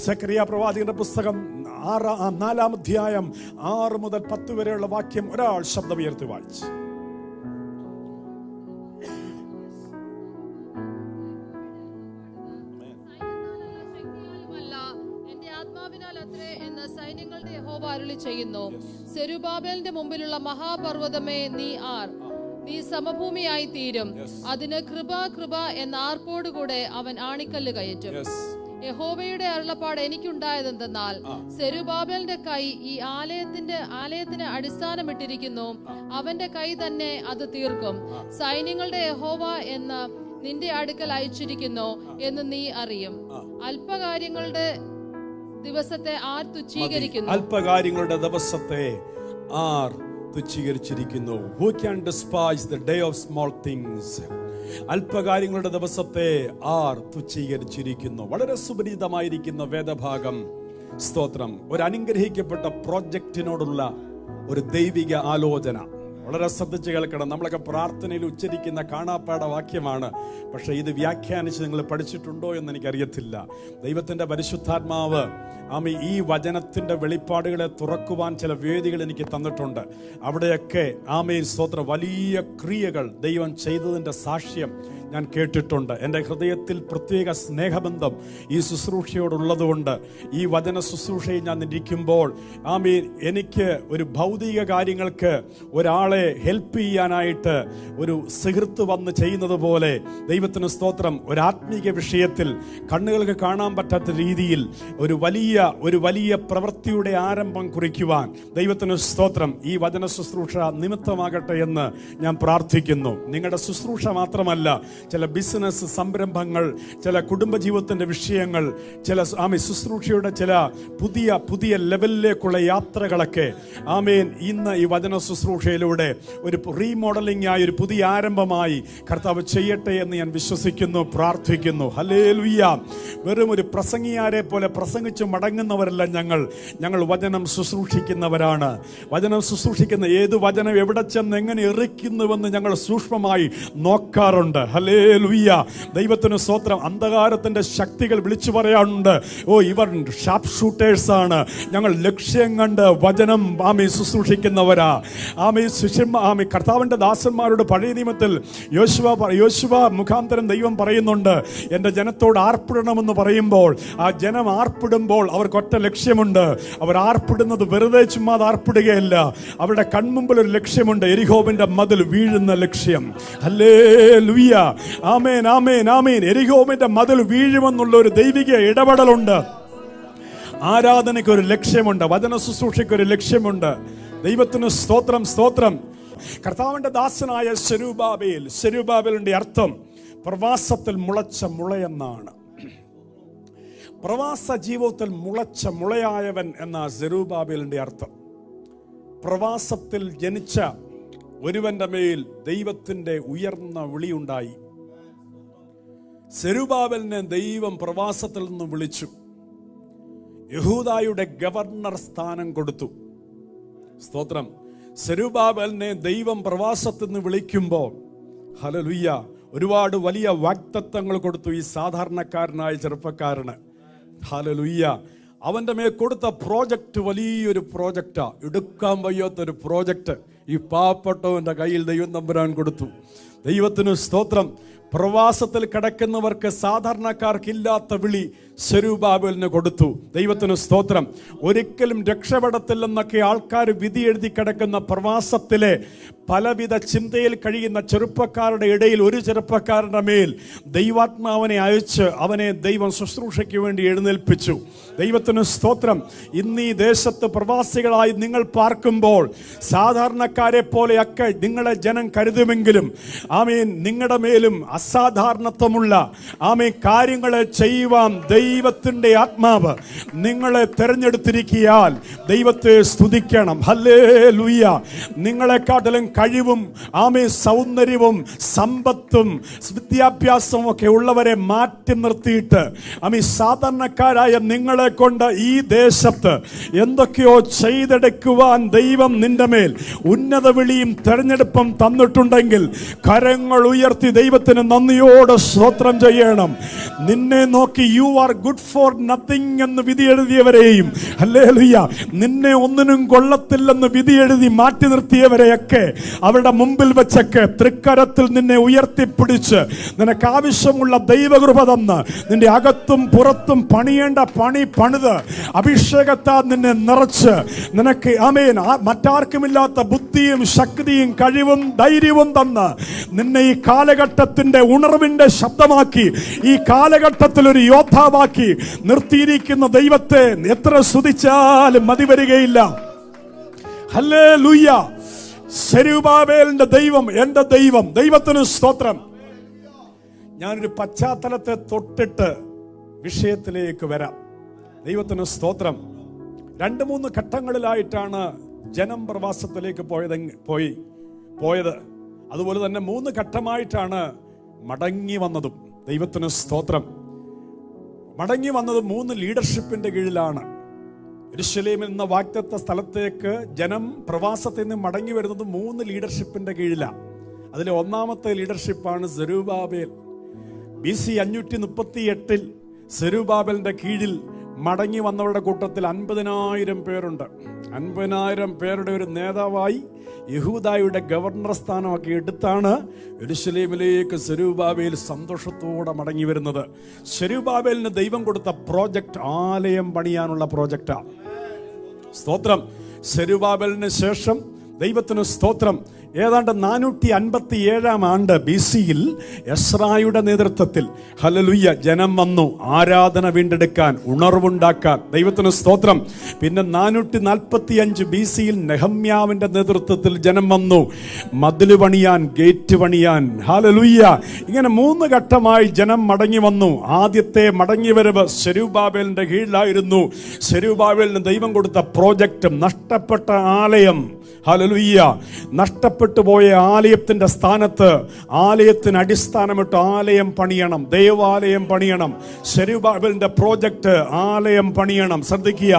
സെക്കറിയ പ്രവാചകന്റെ പുസ്തകം 4-ാം അധ്യായം 6 മുതൽ 10 വരെയുള്ള വാക്യം ഒരാൾ ശബ്ദമുയർത്തി വായിച്ചു. സൈന്യങ്ങളുടെ യഹോവ അരുളി ചെയ്യുന്നു, സെരുബാബേലിന്റെ മുമ്പിലുള്ള മഹാപർവ്വതമേ നീ ആർ, നീ സമഭൂമിയായി തീരും. അതിന് കൃപ എന്ന ആർപ്പോടുകൂടെ അവൻ ആണിക്കല്ല് കയറ്റും. യഹോവയുടെ അരുളപ്പാട് എനിക്കുണ്ടായതെന്തെന്നാൽ, സെരുബാബേലിന്റെ കൈ ഈ ആലയത്തിന് അടിസ്ഥാനമിട്ടിരിക്കുന്നു, അവന്റെ കൈ തന്നെ അത് തീർക്കും. സൈന്യങ്ങളുടെ യഹോവ എന്ന നിന്റെ അടുക്കൽ അയച്ചിരിക്കുന്നു എന്ന് നീ അറിയും. അല്പകാര്യങ്ങളുടെ ദിവസത്തെ ആർ തുച്ഛീകരിക്കുന്നു? അല്പകാര്യങ്ങളുടെ ദിവസത്തെ ആർ തുച്ഛീകരിച്ചിരിക്കുന്നു? Who can despise the day of small things? അല്പകാര്യങ്ങളുടെ ദിവസത്തെ ആർ തുച്ഛീകരിച്ചിരിക്കുന്നു? വളരെ സുപരിചിതമായിരിക്കുന്ന വേദഭാഗം. സ്തോത്രം. ഒരു അനുഗ്രഹിക്കപ്പെട്ട പ്രോജക്റ്റിനോടുള്ള ഒരു ദൈവിക ആലോചന. വളരെ ശ്രദ്ധിച്ച് കേൾക്കണം. നമ്മളൊക്കെ പ്രാർത്ഥനയിൽ ഉച്ചരിക്കുന്ന കാണാപ്പാട വാക്യമാണ്. പക്ഷേ ഇത് വ്യാഖ്യാനിച്ച് നിങ്ങൾ പഠിച്ചിട്ടുണ്ടോ എന്ന് എനിക്കറിയത്തില്ല. ദൈവത്തിൻ്റെ പരിശുദ്ധാത്മാവ് ഈ വചനത്തിൻ്റെ വെളിപ്പാടുകളെ തുറക്കുവാൻ ചില വേദികൾ എനിക്ക് തന്നിട്ടുണ്ട്. അവിടെയൊക്കെ സ്തോത്രം വലിയ ക്രിയകൾ ദൈവം ചെയ്തതിൻ്റെ സാക്ഷ്യം ഞാൻ കേട്ടിട്ടുണ്ട്. എൻ്റെ ഹൃദയത്തിൽ പ്രത്യേക സ്നേഹബന്ധം ഈ ശുശ്രൂഷയോടുള്ളതുകൊണ്ട് ഈ വചന ശുശ്രൂഷയിൽ ഞാൻ ഇരിക്കുമ്പോൾ എനിക്ക് ഒരു ഭൗതിക കാര്യങ്ങൾക്ക് ഒരാളെ ഹെൽപ്പ് ചെയ്യാനായിട്ട് ഒരു സുഹൃത്ത് വന്ന് ചെയ്യുന്നത് പോലെ ദൈവത്തിന് സ്തോത്രം ഒരു ആത്മീക വിഷയത്തിൽ കണ്ണുകൾക്ക് കാണാൻ പറ്റാത്ത രീതിയിൽ ഒരു വലിയ പ്രവൃത്തിയുടെ ആരംഭം കുറിക്കുവാൻ ദൈവത്തിന് സ്തോത്രം ഈ വചന ശുശ്രൂഷ നിമിത്തമാകട്ടെ എന്ന് ഞാൻ പ്രാർത്ഥിക്കുന്നു. നിങ്ങളുടെ ശുശ്രൂഷ മാത്രമല്ല, ചില ബിസിനസ് സംരംഭങ്ങൾ, ചില കുടുംബജീവിതത്തിൻ്റെ വിഷയങ്ങൾ, ചില ശുശ്രൂഷയുടെ ചില പുതിയ ലെവലിലേക്കുള്ള യാത്രകളൊക്കെ ഇന്ന് ഈ വചന ശുശ്രൂഷയിലൂടെ ഒരു റീമോഡലിംഗ് ആയി, ഒരു പുതിയ ആരംഭമായി കർത്താവ് ചെയ്യട്ടെ എന്ന് ഞാൻ വിശ്വസിക്കുന്നു, പ്രാർത്ഥിക്കുന്നു. ഹല്ലേലൂയ. വെറും ഒരു പ്രസംഗിയാരെ പോലെ പ്രസംഗിച്ച് മടങ്ങുന്നവരല്ല ഞങ്ങൾ വചനം ശുശ്രൂഷിക്കുന്നവരാണ്. വചനം ശുശ്രൂഷിക്കുന്ന ഏത് വചനം എവിടെ ചെന്ന് എങ്ങനെ എറിക്കുന്നുവെന്ന് ഞങ്ങൾ സൂക്ഷ്മമായി നോക്കാറുണ്ട്. ഹല്ലേലൂയ. ദൈവത്തിന് സ്തോത്രം. അന്ധകാരത്തിന്റെ ശക്തികൾ വിളിച്ചു പറയാറുണ്ട്, ഇവർ ഷാർപ്പ് ഷൂട്ടേഴ്സ് ആണ്, ഞങ്ങൾ ലക്ഷ്യം കണ്ട് വചനം ശുശ്രൂഷിക്കുന്നവരാ. കർത്താവിന്റെ ദാസന്മാരോട് പഴയ നിയമത്തിൽ യോശുവ മുഖാന്തരം ദൈവം പറയുന്നുണ്ട്, എൻ്റെ ജനത്തോട് ആർപ്പിടണമെന്ന് പറയുമ്പോൾ ആ ജനം ആർപ്പിടുമ്പോൾ അവർക്ക് ഒറ്റ ലക്ഷ്യമുണ്ട്. അവർ ആർപ്പിടുന്നത് വെറുതെ ചുമ്മാ ആർപ്പിടുകയല്ല, അവരുടെ കൺമുമ്പിൽ ഒരു ലക്ഷ്യമുണ്ട്, എരിഹോവിന്റെ മതിൽ വീഴുന്ന ലക്ഷ്യം. ഹല്ലേലൂയ. ആമേൻ, ആമേൻ, ആമേൻ. എരിഹോവിന്റെ മതിൽ വീഴുമെന്നുള്ള ഒരു ദൈവിക ഇടപെടലുണ്ട്. ആരാധനയ്ക്ക് ഒരു ലക്ഷ്യമുണ്ട്, വചന ശുശ്രൂഷയ്ക്ക് ഒരു ലക്ഷ്യമുണ്ട്. ദൈവത്തിന് സ്തോത്രം, സ്തോത്രം. കർത്താവിന്റെ ദാസനായ സെരുബാബേലിന്റെ അർത്ഥം പ്രവാസത്തിൽ മുളച്ച മുളയെന്നാണ്. പ്രവാസ ജീവിതത്തിൽ മുളച്ച മുളയായവൻ എന്ന സെരുബാബേലിന്റെ അർത്ഥം. പ്രവാസത്തിൽ ജനിച്ച ഒരുവന്റെ മേൽ ദൈവത്തിന്റെ ഉയർന്ന വിളിയുണ്ടായി. സെരുബാബേലിനെ ദൈവം പ്രവാസത്തിൽ നിന്ന് വിളിച്ചു. യഹൂദായുടെ ഗവർണർ സ്ഥാനം കൊടുത്തു. സ്തോത്രം. സെരുബാബേലിനെ ദൈവം പ്രവാസത്തിൽ നിന്ന് വിളിക്കുമ്പോൾ ഹല്ലേലൂയ ഒരുപാട് വലിയ വാഗ്ദത്തങ്ങൾ കൊടുത്തു ഈ സാധാരണക്കാരനായ ചെറുപ്പക്കാരന്. ഹല്ലേലൂയ. അവന്റെ മേൽ കൊടുത്ത പ്രോജക്റ്റ് വലിയൊരു പ്രോജക്റ്റാ, എടുക്കാൻ വയ്യാത്തൊരു പ്രോജക്റ്റ് ഈ പാവപ്പെട്ടവന്റെ കയ്യിൽ ദൈവം തമ്പുരാൻ കൊടുത്തു. ദൈവത്തിന് സ്തോത്രം. പ്രവാസത്തിൽ കിടക്കുന്നവർക്ക് സാധാരണക്കാർക്കില്ലാത്ത വിളി സെരുബാബേലിന് കൊടുത്തു. ദൈവത്തിന് സ്തോത്രം. ഒരിക്കലും രക്ഷപ്പെടത്തില്ലെന്നൊക്കെ ആൾക്കാർ വിധി എഴുതി കിടക്കുന്ന പ്രവാസത്തിലെ പലവിധ ചിന്തയിൽ കഴിയുന്ന ചെറുപ്പക്കാരുടെ ഇടയിൽ ഒരു ചെറുപ്പക്കാരൻ്റെ മേൽ ദൈവാത്മാവിനെ അയച്ച് അവനെ ദൈവം ശുശ്രൂഷയ്ക്ക് വേണ്ടി എഴുന്നേൽപ്പിച്ചു. ദൈവത്തിന് സ്തോത്രം. ഇന്ന് ഈ ദേശത്ത് പ്രവാസികളായി നിങ്ങൾ പാർക്കുമ്പോൾ സാധാരണക്കാരെ പോലെയൊക്കെ നിങ്ങളെ ജനം കരുതുമെങ്കിലും നിങ്ങളുടെ മേലും അസാധാരണത്വമുള്ള കാര്യങ്ങളെ ചെയ്യുവാൻ ദൈവത്തിന്റെ ആത്മാവ് നിങ്ങളെ തെരഞ്ഞെടുത്തിരിക്കിയാൽ ദൈവത്തെ സ്തുതിക്കണം. ഹല്ലേലൂയ. നിങ്ങളെക്കാട്ടിലും കഴിവും സൗന്ദര്യവും സമ്പത്തും വിദ്യാഭ്യാസവും ഒക്കെ ഉള്ളവരെ മാറ്റി നിർത്തിയിട്ട് സാധാരണക്കാരായ നിങ്ങളെ കൊണ്ട് ഈ ദേശത്ത് എന്തൊക്കെയോ ചെയ്തെടുക്കുവാൻ ദൈവം നിന്റെ മേൽ ഉന്നത വിളിയും തെരഞ്ഞെടുപ്പും തന്നിട്ടുണ്ടെങ്കിൽ കരങ്ങൾ ഉയർത്തി ദൈവത്തിന് നന്ദിയോടെ സ്തോത്രം ചെയ്യണം. നിന്നെ നോക്കി you are good for nothing എന്ന് വിധി എഴുതിയവരെയും, ഹല്ലേലൂയ, നിന്നെ ഒന്നിനും കൊള്ളത്തില്ലെന്ന് വിധി എഴുതി മാറ്റി നിർത്തിയവരെയൊക്കെ അവരുടെ മുമ്പിൽ വെച്ചൊക്കെ തൃക്കരത്തിൽ നിന്നെ ഉയർത്തിപ്പിടിച്ച് നിനക്ക് ആവശ്യമുള്ള ദൈവകൃപ തന്ന് നിന്റെ അകത്തും പുറത്തും പണിയേണ്ട പണി പണിത് അഭിഷേകത്താൽ നിന്നെ നിറച്ച് നിനക്ക് ആമേൻ മറ്റാർക്കുമില്ലാത്ത ബുദ്ധിയും ശക്തിയും കഴിവും ധൈര്യവും തന്ന് നിന്നെ ഈ കാലഘട്ടത്തിന്റെ ഉണർവിന്റെ ശബ്ദമാക്കി ഈ കാലഘട്ടത്തിൽ ഒരു യോദ്ധാവാക്കി നിർത്തിയിരിക്കുന്ന ദൈവത്തെ എത്ര സ്തുതിച്ചാലും മതി വരികയില്ല. ഹല്ലേലൂയ. സെരുബാബേലിന്റെ ദൈവം എന്റെ ദൈവം. ദൈവത്തിന് സ്തോത്രം. ഞാനൊരു പശ്ചാത്തലത്തെ തൊട്ടിട്ട് വിഷയത്തിലേക്ക് വരാം. ദൈവത്തിന് സ്തോത്രം. 2-3 ഘട്ടങ്ങളിലായിട്ടാണ് ജനം പ്രവാസത്തിലേക്ക് പോയത്. അതുപോലെ തന്നെ 3 ഘട്ടമായിട്ടാണ് മടങ്ങി വന്നതും. ദൈവത്തിന് സ്തോത്രം. മടങ്ങി വന്നത് 3 ലീഡർഷിപ്പിന്റെ കീഴിലാണ്. യെരൂശലേമിൽ എന്ന വാഗ്ദത്ത സ്ഥലത്തേക്ക് ജനം പ്രവാസത്തിൽ നിന്ന് മടങ്ങി വരുന്നത് 3 ലീഡർഷിപ്പിന്റെ കീഴിലാണ്. അതിലെ ഒന്നാമത്തെ ലീഡർഷിപ്പാണ് സെരുബാബേൽ. BC 538 സെരുബാബേലിന്റെ കീഴിൽ മടങ്ങി വന്നവരുടെ കൂട്ടത്തിൽ 50,000 പേരുണ്ട്. 50,000 പേരുടെ ഒരു നേതാവായി യഹൂദായുടെ ഗവർണർ സ്ഥാനമൊക്കെ എടുത്താണ് യെരൂശലേമിലേക്ക് സെരുബാബേൽ സന്തോഷത്തോടെ മടങ്ങി വരുന്നത്. സെരുബാബേലിന് ദൈവം കൊടുത്ത പ്രോജക്റ്റ് ആലയം പണിയാനുള്ള പ്രോജക്റ്റാണ്. സ്തോത്രം. സെരുബാബേലിന് ശേഷം ദൈവത്തിന് സ്തോത്രം ഏതാണ്ട് 457 ആണ്ട് BC-യിൽ എസ്രായുടെ നേതൃത്വത്തിൽ ഹല്ലേലൂയ ജനം വന്നു ആരാധന വീണ്ടെടുക്കാൻ, ഉണർവുണ്ടാക്കാൻ. ദൈവത്തിന് സ്തോത്രം. പിന്നെ 445 BC-യിൽ നെഹമ്യാവിന്റെ നേതൃത്വത്തിൽ ജനം വന്നു മതില് പണിയാൻ, ഗേറ്റ് പണിയാൻ. ഹല്ലേലൂയ. ഇങ്ങനെ 3 ഘട്ടമായി ജനം മടങ്ങി വന്നു. ആദ്യത്തെ മടങ്ങി വരവ് സെരുബാബേലിന്റെ കീഴിലായിരുന്നു. സെരുബാബേലിന് ദൈവം കൊടുത്ത പ്രോജക്റ്റ് നഷ്ടപ്പെട്ട ആലയം. ഹല്ലേലൂയ. നഷ്ടപ്പെട്ടു പോയ ആലയത്തിന്റെ സ്ഥാനത്ത് ആലയത്തിന് അടിസ്ഥാനമിട്ട് ആലയം പണിയണം, ദേവാലയം പണിയണം. സെരുബാബേലിന്റെ പ്രോജക്റ്റ് ആലയം പണിയണം. ശ്രദ്ധിക്കുക,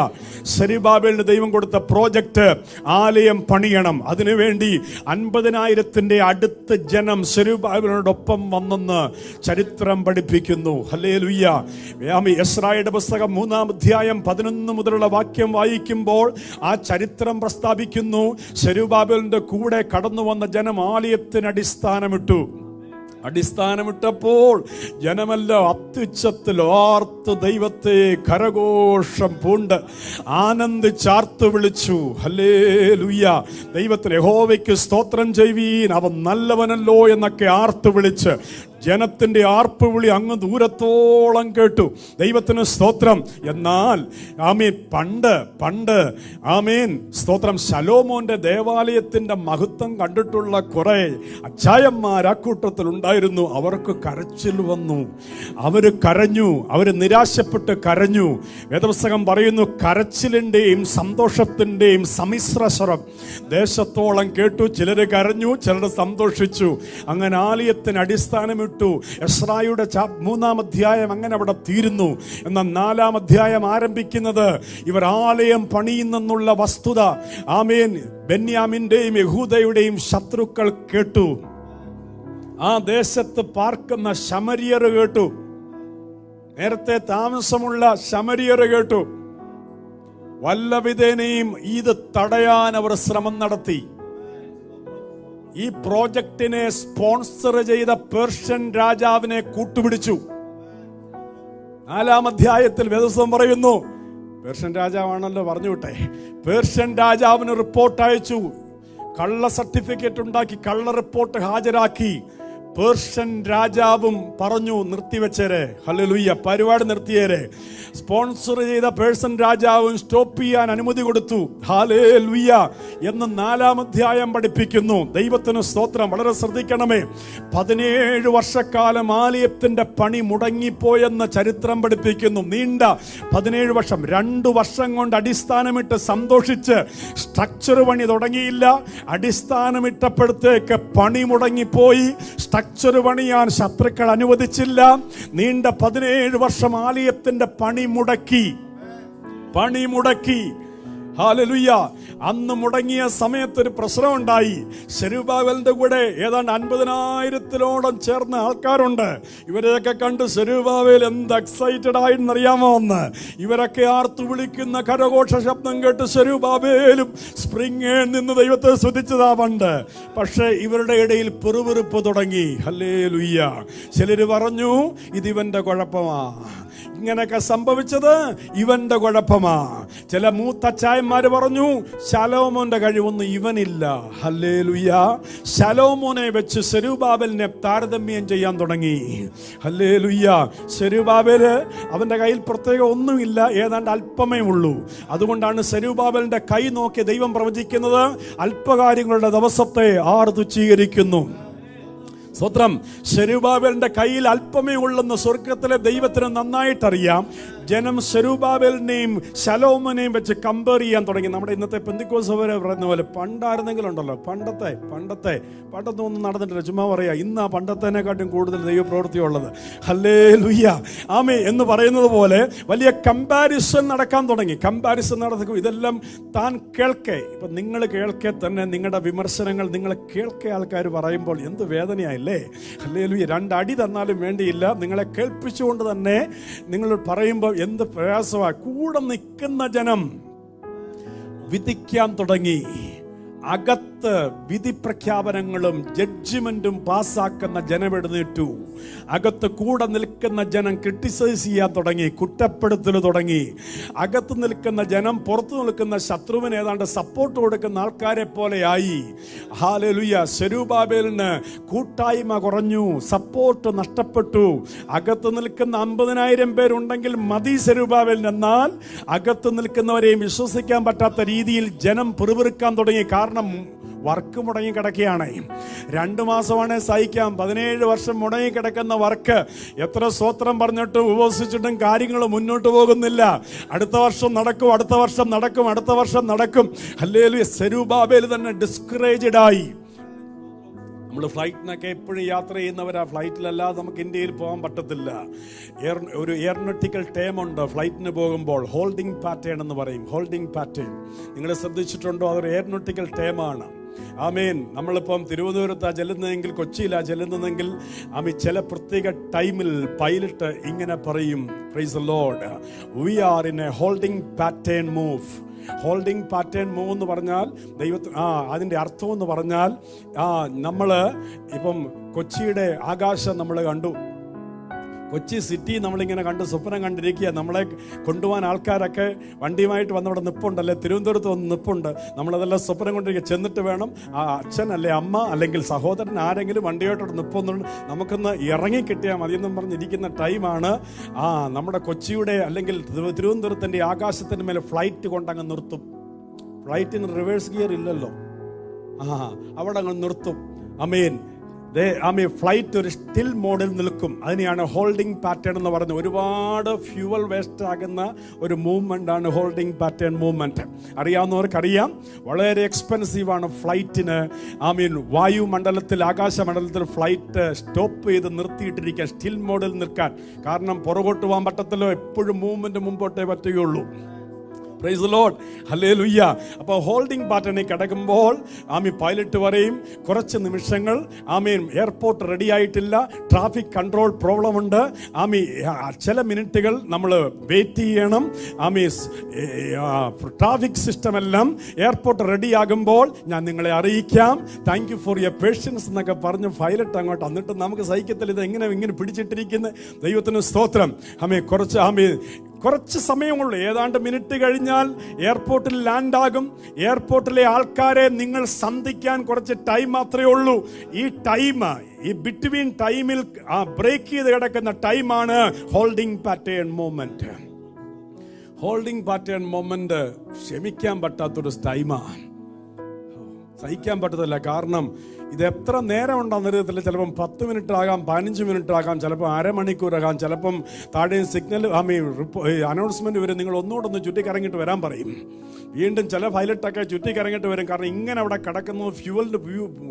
സെരുബാബേലിന് ദൈവം കൊടുത്ത പ്രോജക്റ്റ് ആലയം പണിയണം. അതിനുവേണ്ടി 50,000-ന്റെ അടുത്ത് ജനം സെരുബാബേലിനോടൊപ്പം വന്നെന്ന് ചരിത്രം പഠിപ്പിക്കുന്നു. ഹല്ലേലൂയ. എസ്രായുടെ പുസ്തകം 3-ാം അധ്യായം 11 മുതലുള്ള വാക്യം വായിക്കുമ്പോൾ ആ ചരിത്രം പ്രസ്താവിക്കുന്നു. സെരുബാബേലിന്റെ കൂടെ കടന്നു വന്ന ജനം ആലയത്തിന് അടിസ്ഥാനമിട്ടപ്പോൾ ജനമെല്ലാം അത്യുച്ചത്തിൽ ആർത്ത് ദൈവത്തെ കരഘോഷം പൂണ്ട് ആനന്ദിച്ചാർത്ത് വിളിച്ചു. ഹല്ലേലൂയ. ദൈവത്തിന് യഹോവയ്ക്ക് സ്തോത്രം ചെയ്യുവീൻ, അവൻ നല്ലവനല്ലോ എന്നൊക്കെ ആർത്ത് വിളിച്ച് ജനത്തിന്റെ ആർപ്പുവിളി അങ്ങ് ദൂരത്തോളം കേട്ടു. ദൈവത്തിന് സ്തോത്രം. എന്നാൽ ആമേൻ പണ്ട് ആമേൻ സ്തോത്രം ശലോമോന്റെ ദേവാലയത്തിന്റെ മഹത്വം കണ്ടിട്ടുള്ള കുറെ അച്ചായന്മാർ ആ കൂട്ടത്തിൽ ഉണ്ടായിരുന്നു. അവർക്ക് കരച്ചിൽ വന്നു. അവര് കരഞ്ഞു. അവര് നിരാശപ്പെട്ട് കരഞ്ഞു. വേദപുസ്തകം പറയുന്നു കരച്ചിലിന്റെയും സന്തോഷത്തിന്റെയും സമ്മിശ്ര സ്വരം ദേശത്തോളം കേട്ടു. ചിലര് കരഞ്ഞു, ചിലർ സന്തോഷിച്ചു. അങ്ങനെ ആലയത്തിന് അടിസ്ഥാനമിട്ടു. എസ്രായുടെ 3-ാം അധ്യായം അങ്ങനെ അവിടെ തീരുന്നു. എന്നാൽ 4-ാം അധ്യായം ആരംഭിക്കുന്നത് ഇവർ ആലയം പണിയുന്നെന്നുള്ള വസ്തുത ആമേൻ ബെന്യാമിന്റെയും യഹൂദയുടെയും ശത്രുക്കൾ കേട്ടു. ആ ദേശത്ത് പാർക്കുന്ന ശമര്യർ കേട്ടു. നേരത്തെ താമസമുള്ള ശമര്യർ കേട്ടു. വല്ലവിധേനയും ഇത് തടയാൻ അവർ ശ്രമം നടത്തി. ഈ പ്രോജക്റ്റിനെ സ്പോൺസർ ചെയ്ത പേർഷ്യൻ രാജാവിനെ കൂട്ടുപിടിച്ചു. 4-ാം അധ്യായത്തിൽ വേദപുസ്തകം പറയുന്നു, പേർഷ്യൻ രാജാവാണല്ലോ പറഞ്ഞു വിട്ടെ, പേർഷ്യൻ രാജാവിന് റിപ്പോർട്ട് അയച്ചു. കള്ള സർട്ടിഫിക്കറ്റ് ഉണ്ടാക്കി കള്ള റിപ്പോർട്ട് ഹാജരാക്കി. പേർഷ്യൻ രാജാവും പറഞ്ഞു നിർത്തിവെച്ചേരെ. ഹല്ലേലൂയ. പരിപാടി നിർത്തിയേരെ. സ്പോൺസർ ചെയ്ത പേർഷ്യൻ രാജാവും സ്റ്റോപ്പ് ചെയ്യാൻ അനുമതി കൊടുത്തു. ഹല്ലേലൂയ എന്ന് 4-ാം അധ്യായം പഠിപ്പിക്കുന്നു. ദൈവത്തിന് സ്തോത്രം. വളരെ ശ്രദ്ധിക്കണമേ. 17 വർഷക്കാലം ആലയത്തിന്റെ പണി മുടങ്ങിപ്പോയെന്ന് ചരിത്രം പഠിപ്പിക്കുന്നു. നീണ്ട 17 വർഷം. 2 വർഷം കൊണ്ട് അടിസ്ഥാനമിട്ട് സന്തോഷിച്ച് സ്ട്രക്ചർ പണി തുടങ്ങിയില്ല. അടിസ്ഥാനമിട്ടപ്പോഴത്തേക്ക് പണി മുടങ്ങിപ്പോയി. സ്ട്രക്ചർ പണിയാൻ ശത്രുക്കൾ അനുവദിച്ചില്ല. നീണ്ട 17 വർഷം ആലയത്തിന്റെ പണി മുടക്കി. ഹല്ലേലൂയ. അന്ന് മുടങ്ങിയ സമയത്തൊരു പ്രശ്നമുണ്ടായി. സെരുബ്ബാബേലിന്റെ കൂടെ ഏതാണ്ട് 50,000-ഓളം ചേർന്ന ആൾക്കാരുണ്ട്. ഇവരെയൊക്കെ കണ്ട് സെരുബ്ബാബേൽ എന്ത് എക്സൈറ്റഡ് ആയെന്നറിയാമോ? എന്ന് ഇവരൊക്കെ ആർത്തു വിളിക്കുന്ന കരഘോഷ ശബ്ദം കേട്ട് സെരുബ്ബാബേലും സ്പ്രിംഗിൽ നിന്ന് ദൈവത്തെ സ്തുതിച്ചതാ പണ്ട്. പക്ഷേ ഇവരുടെ ഇടയിൽ പിറുപിറുപ്പ് തുടങ്ങി. ഹല്ലേലൂയ. ചിലര് പറഞ്ഞു ഇതിവന്റെ കുഴപ്പമാ, ഇങ്ങനെയൊക്കെ സംഭവിച്ചത് ഇവന്റെ കുഴപ്പമാ. ചില മൂത്തച്ചായന്മാര് പറഞ്ഞു ശലോമോന്റെ കഴിവൊന്നും ഇവനില്ല. ഹല്ലേലൂയ. ശലോമോനെ വെച്ച് സെരുബ്ബാബേലിനെ താരതമ്യം ചെയ്യാൻ തുടങ്ങി. ഹല്ലേലൂയ. സെരുബ്ബാബേല് അവന്റെ കയ്യിൽ പ്രത്യേകം ഒന്നുമില്ല, ഏതാണ്ട് അല്പമേ ഉള്ളൂ. അതുകൊണ്ടാണ് സെരുബ്ബാബേലിന്റെ കൈ നോക്കി ദൈവം പ്രവചിക്കുന്നത്, അല്പകാര്യങ്ങളുടെ ദിവസത്തെ ആർ തുച്ഛീകരിക്കുന്നു. സ്തോത്രം. സെരുബ്ബാബേലിന്റെ കയ്യിൽ അല്പമേ ഉള്ളെന്ന് സ്വർഗത്തിലെ ദൈവത്തിന് നന്നായിട്ടറിയാം. ജനം സെരുബ്ബാബേലിനെയും ശലോമോനെയും വെച്ച് കമ്പയർ ചെയ്യാൻ തുടങ്ങി. നമ്മുടെ ഇന്നത്തെ പെന്തിക്കോസ് പറയുന്ന പോലെ പണ്ടായിരുന്നെങ്കിലുണ്ടല്ലോ, പണ്ടത്തെ ഒന്നും നടന്നിട്ടില്ല, ചുമ്മാ പറയാ. ഇന്ന് ആ പണ്ടത്തേനെക്കാട്ടും കൂടുതൽ ദൈവപ്രവൃത്തിയുള്ളത്. ഹല്ലേലൂയ. ആമേ എന്ന് പറയുന്നത് പോലെ വലിയ കമ്പാരിസൺ നടക്കാൻ തുടങ്ങി. കമ്പാരിസൺ നടക്കും. ഇതെല്ലാം താൻ കേൾക്കെ, ഇപ്പൊ നിങ്ങൾ കേൾക്കെ തന്നെ നിങ്ങളുടെ വിമർശനങ്ങൾ നിങ്ങൾ കേൾക്കെ ആൾക്കാർ പറയുമ്പോൾ എന്ത് വേദനയായില്ലേ? ഹല്ലേലൂയ. 2 അടി തന്നാലും വേണ്ടിയില്ല, നിങ്ങളെ കേൾപ്പിച്ചുകൊണ്ട് തന്നെ നിങ്ങൾ പറയുമ്പോൾ എന്ത് പ്രയാസമാണ്. കൂടെ നിൽക്കുന്ന ജനം വിധിക്കാൻ തുടങ്ങി. അകത്ത് വിധി പ്രഖ്യാപനങ്ങളും ജഡ്ജിമെന്റും പാസ്സാക്കുന്ന ജനം എഴുന്നേറ്റു. അകത്ത് കൂടെ നിൽക്കുന്ന ജനം ക്രിട്ടിസൈസ് ചെയ്യാൻ തുടങ്ങി, കുറ്റപ്പെടുത്തൽ തുടങ്ങി. അകത്ത് നിൽക്കുന്ന ജനം പുറത്തു നിൽക്കുന്ന ശത്രുവിന് ഏതാണ്ട് സപ്പോർട്ട് കൊടുക്കുന്ന ആൾക്കാരെ പോലെയായി. ഹല്ലേലൂയ. സെരുബ്ബാബേലിന് കൂട്ടായ്മ കുറഞ്ഞു, സപ്പോർട്ട് നഷ്ടപ്പെട്ടു. അകത്ത് നിൽക്കുന്ന 50,000 പേരുണ്ടെങ്കിൽ മതി സെരുബ്ബാബേലിന്. എന്നാൽ അകത്ത് നിൽക്കുന്നവരെയും വിശ്വസിക്കാൻ പറ്റാത്ത രീതിയിൽ ജനം പിറുപിറുക്കാൻ തുടങ്ങി. കാരണം വർക്ക് മുടങ്ങി കിടക്കുകയാണ്. 2 മാസമാണ് സഹിക്കാം. 17 വർഷം മുടങ്ങി കിടക്കുന്ന വർക്ക്. എത്ര സ്തോത്രം പറഞ്ഞിട്ടും ഉപവസിച്ചിട്ടും കാര്യങ്ങൾ മുന്നോട്ട് പോകുന്നില്ല. അടുത്ത വർഷം നടക്കും. ഹല്ലേലൂയ. സെരുബ്ബാബേൽ തന്നെ ഡിസ്കറേജ്ഡ് ആയി. നമ്മൾ ഫ്ലൈറ്റിനൊക്കെ എപ്പോഴും യാത്ര ചെയ്യുന്നവരാ. ഫ്ലൈറ്റിലല്ലാതെ നമുക്ക് ഇന്ത്യയിൽ പോകാൻ പറ്റത്തില്ല. ഒരു എയറോനോട്ടിക്കൽ ടേം ഉണ്ട് ഫ്ലൈറ്റിന് പോകുമ്പോൾ, ഹോൾഡിംഗ് പാറ്റേൺ എന്ന് പറയും. ഹോൾഡിംഗ് പാറ്റേൺ നിങ്ങൾ ശ്രദ്ധിച്ചിട്ടുണ്ടോ? അതൊരു എയറോനോട്ടിക്കൽ ടേമാണ്. ആമേൻ. നമ്മളിപ്പം തിരുവനന്തപുരത്താണ് ചെല്ലുന്നതെങ്കിൽ, കൊച്ചിയിലാണ് ചെല്ലുന്നതെങ്കിൽ ചില പ്രത്യേക ടൈമിൽ പൈലറ്റ് ഇങ്ങനെ പറയും, praise the lord, we are in a holding pattern move. Holding pattern move എന്ന് പറഞ്ഞാൽ അതിൻ്റെ അർത്ഥം എന്ന് പറഞ്ഞാൽ നമ്മൾ ഇപ്പം കൊച്ചിയുടെ ആകാശം നമ്മൾ കണ്ടു, കൊച്ചി സിറ്റി നമ്മളിങ്ങനെ കണ്ട് സ്വപ്നം കണ്ടിരിക്കുക. നമ്മളെ കൊണ്ടുപോകാൻ ആൾക്കാരൊക്കെ വണ്ടിയുമായിട്ട് വന്നവിടെ നിൽപ്പുണ്ടല്ലേ, തിരുവനന്തപുരത്ത് വന്ന് നിൽപ്പുണ്ട്. നമ്മളതെല്ലാം സ്വപ്നം കൊണ്ടിരിക്കുക. ചെന്നിട്ട് വേണം ആ അച്ഛൻ അല്ലെ അമ്മ അല്ലെങ്കിൽ സഹോദരൻ ആരെങ്കിലും വണ്ടിയായിട്ടോട് നിൽപ്പൊന്നുണ്ട്, നമുക്കൊന്ന് ഇറങ്ങിക്കിട്ടിയാൽ മതിയെന്നും പറഞ്ഞിരിക്കുന്ന ടൈമാണ്. നമ്മുടെ കൊച്ചിയുടെ അല്ലെങ്കിൽ തിരുവനന്തപുരത്തിൻ്റെ ആകാശത്തിൻ്റെ മേലെ ഫ്ലൈറ്റ് കൊണ്ടങ്ങ് നിർത്തും. ഫ്ലൈറ്റിന് റിവേഴ്സ് ഗിയർ ഇല്ലല്ലോ, അവിടെ അങ്ങ് നിർത്തും. ആമേൻ. ഫ്ലൈറ്റ് ഒരു സ്റ്റിൽ മോഡിൽ നിൽക്കും. അതിനെയാണ് ഹോൾഡിംഗ് പാറ്റേൺ എന്ന് പറയുന്നത്. ഒരുപാട് ഫ്യൂവൽ വേസ്റ്റ് ആകുന്ന ഒരു മൂവ്മെന്റ് ആണ് ഹോൾഡിംഗ് പാറ്റേൺ മൂവ്മെന്റ്. അറിയാവുന്നവർക്കറിയാം, വളരെ എക്സ്പെൻസീവാണ് ഫ്ലൈറ്റിന്. വായുമണ്ഡലത്തിൽ, ആകാശമണ്ഡലത്തിൽ ഫ്ലൈറ്റ് സ്റ്റോപ്പ് ചെയ്ത് നിർത്തിയിട്ടിരിക്കുക, സ്റ്റിൽ മോഡിൽ നിൽക്കാൻ. കാരണം പുറകോട്ട് പോകാൻ പറ്റത്തില്ലോ, എപ്പോഴും മൂവ്മെന്റ് മുമ്പോട്ടേ പറ്റുകയുള്ളൂ. Price the Lord. ഹല്ലേലൂയ. അപ്പോൾ ഹോൾഡിംഗ് പാറ്റേണിൽ കിടക്കുമ്പോൾ പൈലറ്റ് പറയും, കുറച്ച് നിമിഷങ്ങൾ എയർപോർട്ട് റെഡി ആയിട്ടില്ല, ട്രാഫിക് കൺട്രോൾ പ്രോബ്ലം ഉണ്ട്, ചില മിനിറ്റുകൾ നമ്മൾ വെയിറ്റ് ചെയ്യണം. ട്രാഫിക് സിസ്റ്റം എല്ലാം എയർപോർട്ട് റെഡി ആകുമ്പോൾ ഞാൻ നിങ്ങളെ അറിയിക്കാം, thank you for your patients എന്നൊക്കെ പറഞ്ഞ് പൈലറ്റ് അങ്ങോട്ട്. എന്നിട്ട് നമുക്ക് സഹിക്കത്തില്ല, ഇത് ഇങ്ങനെ പിടിച്ചിട്ടിരിക്കുന്ന. ദൈവത്തിന് സ്തോത്രം. കുറച്ച് സമയമുള്ളൂ, ഏതാണ്ട് മിനിറ്റ് കഴിഞ്ഞാൽ എയർപോർട്ടിൽ ലാൻഡാകും. എയർപോർട്ടിലെ ആൾക്കാരെ നിങ്ങൾ സന്ധിക്കാൻ കുറച്ച് ടൈം മാത്രമേ ഉള്ളൂ. ഈ ബിറ്റ്വീൻ ടൈമിൽ ബ്രേക്ക് ചെയ്ത് കിടക്കുന്ന ടൈമാണ് holding pattern movement. Holding pattern movement ക്ഷമിക്കാൻ പറ്റാത്തൊരു ടൈമാണ്, സഹിക്കാൻ പറ്റത്തില്ല. കാരണം ഇത് എത്ര നേരം ഉണ്ടാകുന്ന അറിയത്തില്ല. ചിലപ്പം 10 മിനിറ്റ് ആകാം, 15 മിനിറ്റ് ആകാം, ചിലപ്പോൾ അരമണിക്കൂറാകാം, ചിലപ്പം താഴെ സിഗ്നൽ അനൗൺസ്മെന്റ് വരും, നിങ്ങൾ ഒന്നുകൂടെ ചുറ്റിക്കറങ്ങിയിട്ട് വരാൻ പറയും. വീണ്ടും ചില പൈലറ്റൊക്കെ ചുറ്റിക്കറങ്ങിയിട്ട് വരും. കാരണം ഇങ്ങനെ അവിടെ കിടക്കുന്നത് ഫ്യൂവലിൻ്റെ